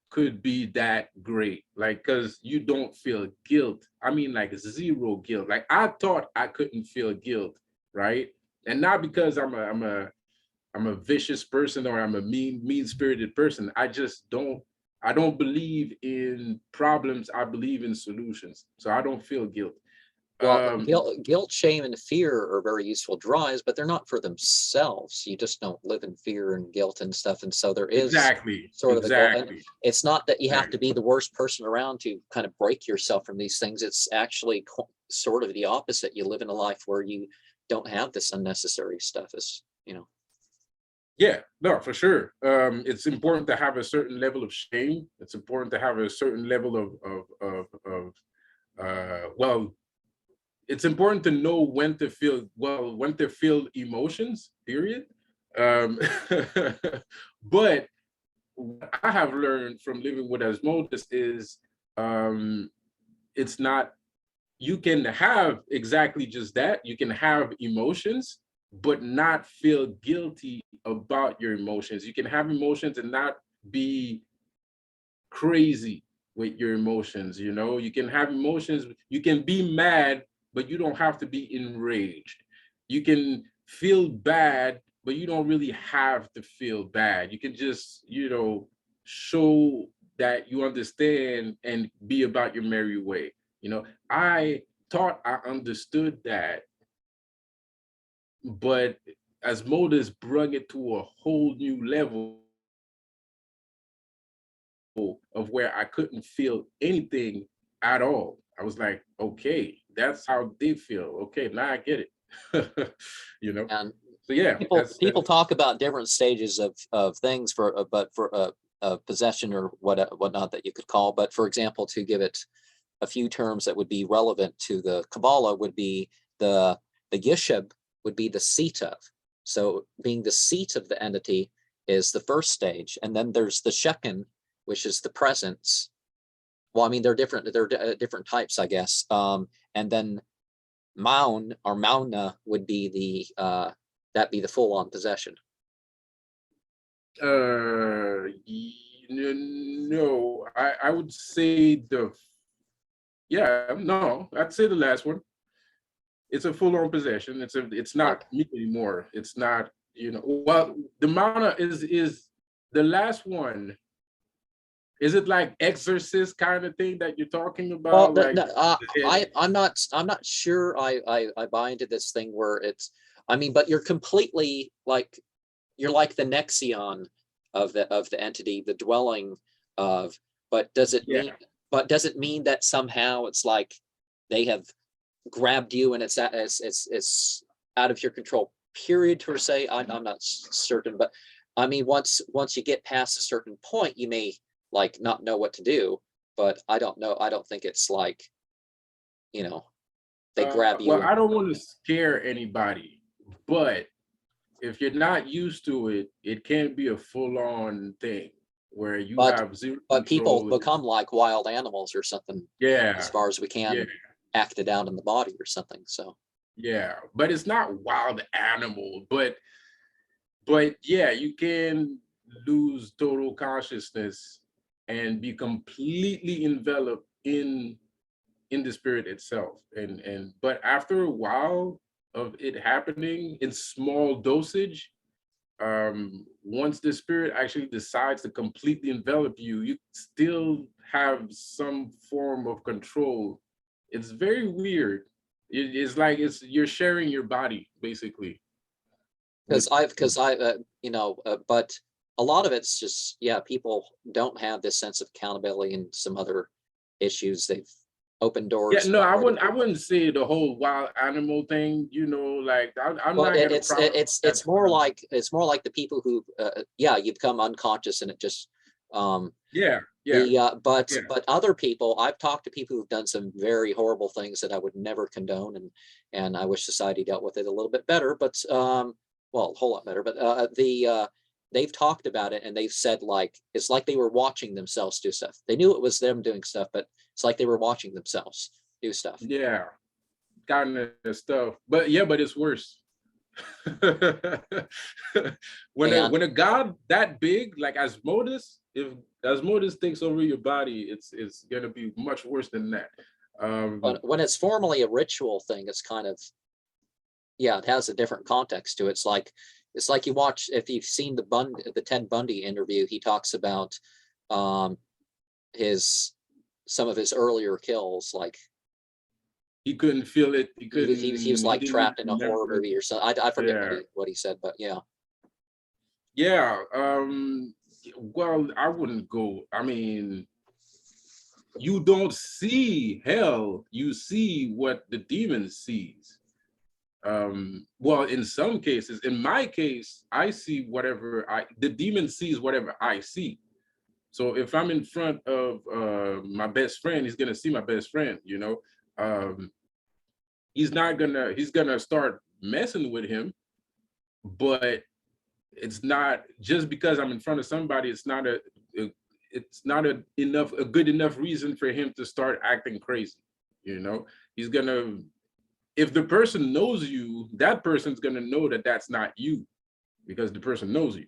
could be that great. Like, because you don't feel guilt. I mean, like zero guilt. Like, I thought I couldn't feel guilt, right? And not because I'm a vicious person or I'm a mean-spirited person. I don't believe in problems. I believe in solutions. So I don't feel guilt. Well, Um, guilt, shame, and fear are very useful drives, but they're not for themselves. You just don't live in fear and guilt and stuff. And so there is exactly, sort of a goal. And exactly, it's not that you have to exactly. be the worst person around to kind of break yourself from these things. It's actually sort of the opposite. You live in a life where you don't have this unnecessary stuff, Yeah, no, for sure. It's important to have a certain level of shame. It's important to have a certain level of well, it's important to know when to feel, when to feel emotions, period. Um, but what I have learned from living with Asmodeus is, um, it's not, you can have exactly just that. You can have emotions, but not feel guilty about your emotions. You can have emotions and not be crazy with your emotions. You can have emotions, you can be mad, but you don't have to be enraged. You can feel bad, but you don't really have to feel bad. You can just, show that you understand and be about your merry way. I thought I understood that, but as Modus brought it to a whole new level of where I couldn't feel anything at all. I was like, okay, that's how they feel. Okay, now I get it. you know. and So yeah, people that's talk about different stages of things but for possession or whatnot that you could call. But for example, to give it a few terms that would be relevant to the Kabbalah would be the Yeshub would be the seat of. So being the seat of the entity is the first stage, and then there's the Shekin, which is the presence. Well, I mean, they're different. They're different types, I guess. And then maun or mauna would be the that'd be the full-on possession. No, I would say I'd say the last one. It's a full-on possession. It's not me anymore. It's not, well, the mana is the last one. Is it like exorcist kind of thing that you're talking about? Well, Like, no, I'm not sure I buy into this thing where it's, I mean, but you're completely like, you're like the nexion of the entity, the dwelling of, but does it mean that somehow it's like they have grabbed you and it's out of your control, period, per se? I'm not certain, but I mean, once you get past a certain point, you may like not know what to do, but I don't know. I don't think it's like, they grab you. Well, I don't want to scare anybody, but if you're not used to it, it can be a full-on thing where you have zero but people control. become like wild animals or something. Yeah. As far as we can act it out in the body or something. So yeah, but it's not wild animal, but yeah, you can lose total consciousness and be completely enveloped in the spirit itself. But after a while of it happening in small dosage, once the spirit actually decides to completely envelop you, you still have some form of control. It's very weird. It's like you're sharing your body, basically. because but a lot of it's just, people don't have this sense of accountability and some other issues. They've opened doors. Yeah, no, I wouldn't say the whole wild animal thing, like I'm Well, not gonna it's more like the people who you become unconscious and it just but other people, I've talked to people who've done some very horrible things that I would never condone, and I wish society dealt with it a little bit better, but well, a whole lot better, but they've talked about it and they've said like it's like they were watching themselves do stuff. They knew it was them doing stuff, but it's like they were watching themselves do stuff. Yeah, kind of stuff. But it's worse. when a god that big like Asmodeus, if Asmodeus takes over your body, it's gonna be much worse than that. But when it's formally a ritual thing, it's kind of, it has a different context to it. It's like you watch, if you've seen the Ted Bundy interview, he talks about some of his earlier kills, like he couldn't feel it. He was like trapped in a horror movie or something. I forget what he said, but yeah. Well, I wouldn't go. I mean, you don't see hell. You see what the demon sees. Well, in some cases, in my case, I see the demon sees whatever I see. So if I'm in front of my best friend, he's gonna see my best friend, he's gonna start messing with him, but it's not just because I'm in front of somebody, it's not a good enough reason for him to start acting crazy. He's gonna, if the person knows you, that person's gonna know that that's not you because the person knows you.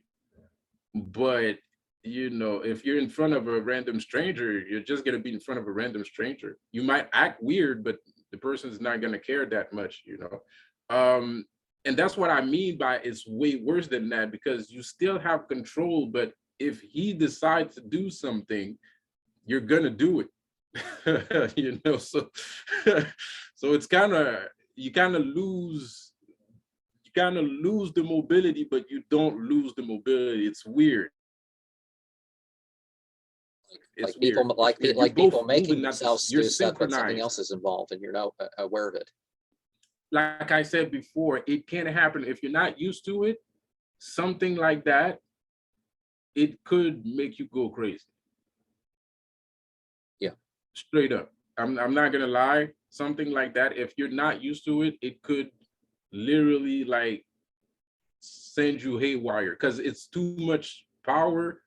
But if you're in front of a random stranger, you're just gonna be in front of a random stranger. You might act weird, but the person's not gonna care that much, and that's what I mean by it's way worse than that, because you still have control, but if he decides to do something, you're gonna do it. So so it's you kind of lose the mobility, but you don't lose the mobility. It's weird. It's like people making themselves do stuff, but something else is involved and you're not aware of it. Like I said before, it can happen if you're not used to it. Something like that, it could make you go crazy. Yeah, straight up. I'm not gonna lie. Something like that, if you're not used to it, it could literally like send you haywire because it's too much power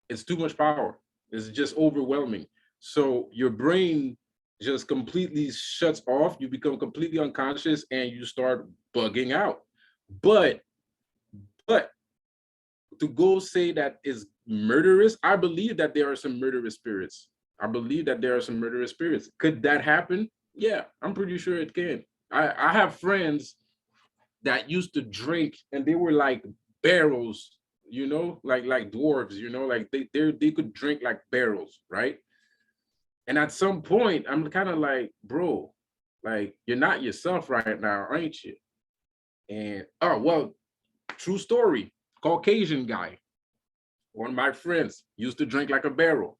It's too much power. It's just overwhelming. So your brain just completely shuts off. You become completely unconscious and you start bugging out. But but to go say that is murderous, I believe that there are some murderous spirits. I believe that there are some murderous spirits. Could that happen? Yeah, I'm pretty sure it can. I have friends that used to drink and they were like barrels, like dwarves, like they could drink like barrels, right? And at some point, I'm kind of like, bro, like you're not yourself right now, aren't you? And oh well, true story, Caucasian guy, one of my friends used to drink like a barrel.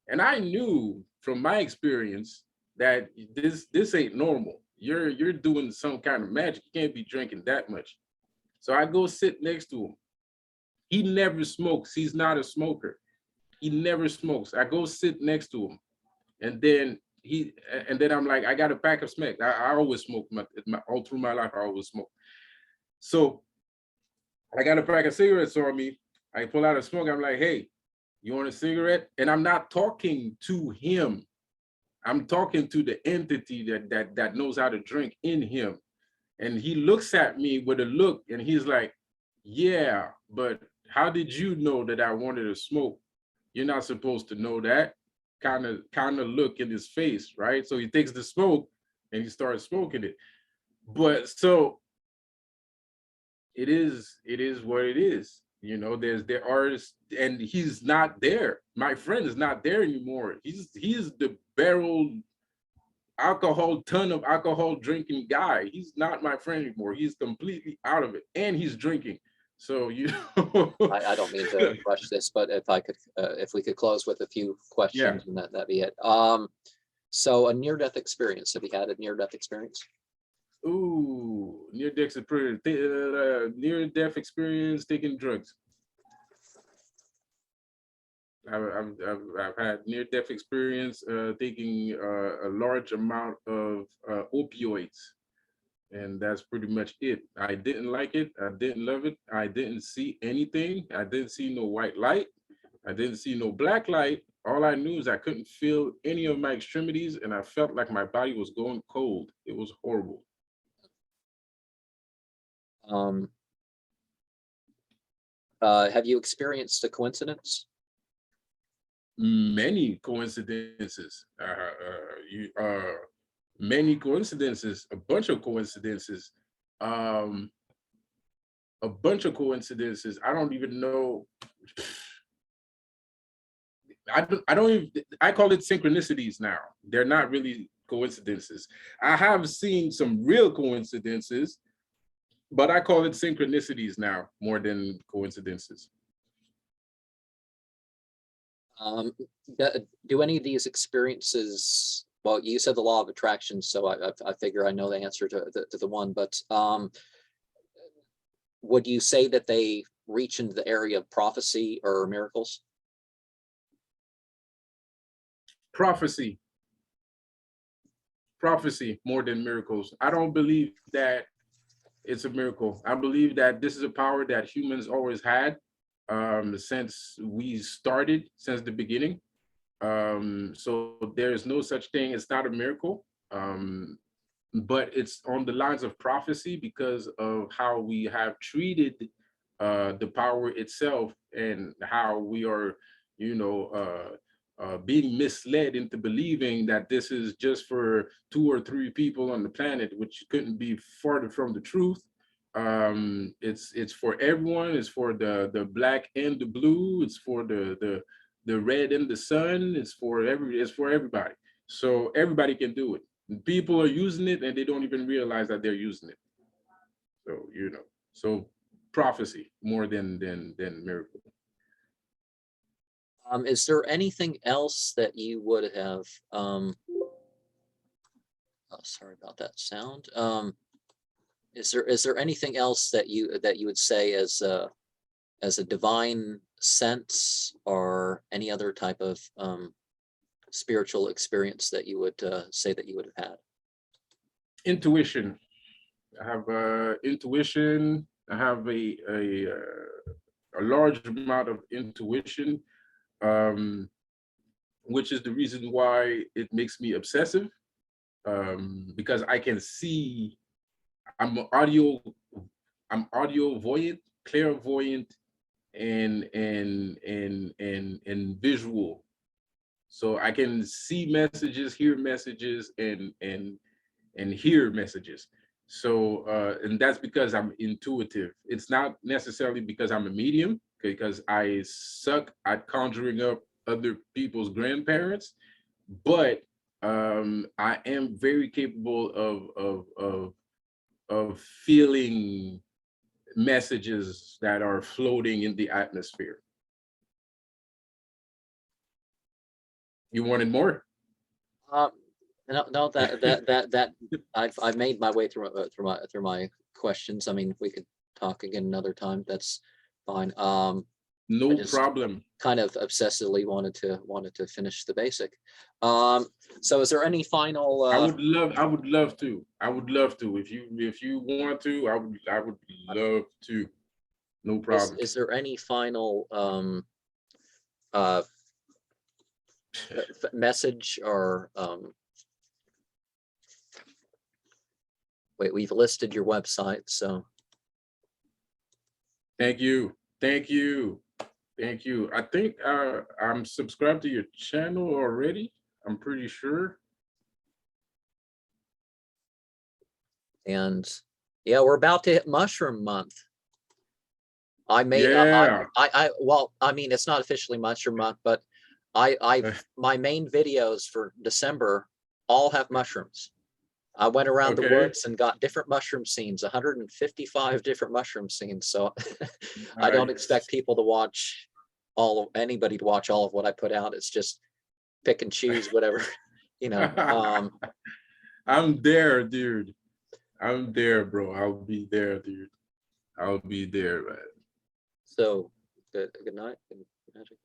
And I knew from my experience that this ain't normal. You're doing some kind of magic. You can't be drinking that much. So I go sit next to him. He never smokes. He's not a smoker. He never smokes. I go sit next to him, and then I'm like, I got a pack of smack. I always smoke all through my life. I always smoke. So I got a pack of cigarettes on me. I pull out a smoke. I'm like, hey, you want a cigarette? And I'm not talking to him. I'm talking to the entity that knows how to drink in him. And he looks at me with a look and he's like, yeah, but how did you know that I wanted to smoke? You're not supposed to know that. Kind of look in his face, right? So he takes the smoke and he starts smoking it. But so it is what it is. There are, and he's not there. My friend is not there anymore. He's the barrel ton of alcohol drinking guy. He's not my friend anymore. He's completely out of it, and he's drinking. So I don't mean to rush this, but if we could close with a few questions, yeah. and that'd be it. So a near-death experience. Have you had a near-death experience? Ooh, near-death experience taking drugs. I've had near-death experience taking a large amount of opioids, and that's pretty much it. I didn't like it. I didn't love it. I didn't see anything. I didn't see no white light. I didn't see no black light. All I knew is I couldn't feel any of my extremities, and I felt like my body was going cold. It was horrible. Um, have you experienced a coincidence? Many coincidences. Many coincidences. A bunch of coincidences. Um, a bunch of coincidences. I don't even know. I don't even. I call it synchronicities now. They're not really coincidences. I have seen some real coincidences, but I call it synchronicities now more than coincidences. Do any of these experiences, well, you said the law of attraction, so I figure I know the answer to the one, but would you say that they reach into the area of prophecy or miracles? Prophecy more than miracles. I don't believe that it's a miracle. I believe that this is a power that humans always had since we started, since the beginning. So there is no such thing. It's not a miracle, but it's on the lines of prophecy because of how we have treated the power itself and how we are, being misled into believing that this is just for 2 or 3 people on the planet, which couldn't be farther from the truth. It's for everyone. It's for the black and the blue. It's for the red and the sun. It's for everybody. So everybody can do it. People are using it and they don't even realize that they're using it. So so prophecy more than miracle. Is there anything else that you would have, oh, sorry about that sound. Is there anything else that you would say as a divine sense or any other type of spiritual experience that you would say that you would have had? Intuition. I have intuition. I have a large amount of intuition. which is the reason why it makes me obsessive, because I can see. I'm audio. I'm audio voyant, clairvoyant, and visual. So I can see messages, hear messages, and hear messages. So and that's because I'm intuitive. It's not necessarily because I'm a medium, because I suck at conjuring up other people's grandparents, but I am very capable of feeling messages that are floating in the atmosphere. You wanted more? Um, no, that I've made my way through my questions. I mean, we could talk again another time. That's fine. I No just problem. kind of obsessively wanted to finish the basic. So is there any final? I would love to. I would love to. If you want to, I would love to. No problem. Is there any final uh message or wait, we've listed your website, so Thank you. Thank you. Thank you. I think I'm subscribed to your channel already. I'm pretty sure. and yeah, we're about to hit mushroom month. I made Yeah. well, I mean, it's not officially mushroom month, but my main videos for December all have mushrooms. I went around the Okay. woods and got different mushroom scenes, 155 different mushroom scenes. So I don't expect people to watch anybody to watch all of what I put out. It's just pick and choose whatever, you know. I'm there, dude. I'm there, bro. I'll be there, dude. I'll be there, man. So good night. Good magic.